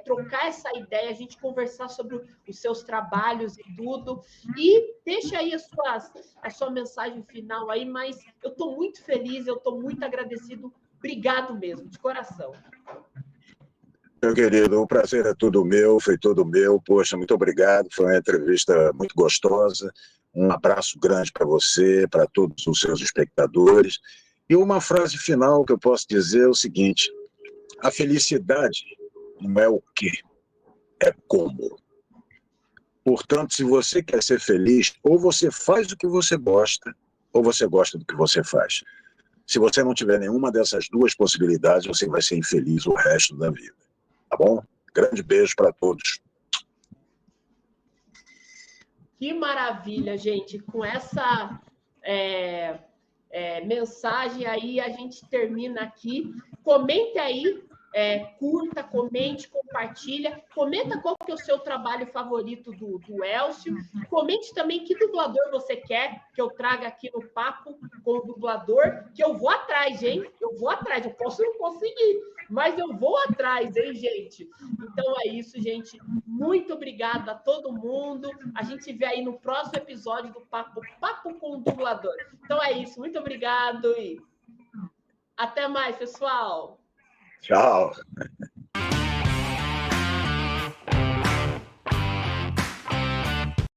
trocar essa ideia, a gente conversar sobre os seus trabalhos e tudo. E deixa aí a sua mensagem final aí, mas eu estou muito feliz, eu estou muito agradecido. Obrigado mesmo, de coração. Meu querido, o prazer é todo meu, foi todo meu. Poxa, muito obrigado. Foi uma entrevista muito gostosa. Um abraço grande para você, para todos os seus espectadores. E uma frase final que eu posso dizer é o seguinte: a felicidade não é o quê, é como. Portanto, se você quer ser feliz, ou você faz o que você gosta, ou você gosta do que você faz. Se você não tiver nenhuma dessas duas possibilidades, você vai ser infeliz o resto da vida. Tá bom? Grande beijo para todos. Que maravilha, gente. Com essa mensagem aí, a gente termina aqui. Comente aí, curta, comente, compartilha. Comenta qual que é o seu trabalho favorito do Elcio. Comente também que dublador você quer que eu traga aqui no Papo com o Dublador, que eu vou atrás, hein? Eu vou atrás. Eu posso não conseguir, mas eu vou atrás, hein, gente? Então é isso, gente. Muito obrigada a todo mundo. A gente se vê aí no próximo episódio do Papo com o Dublador. Então é isso. Muito obrigado e até mais, pessoal. Tchau.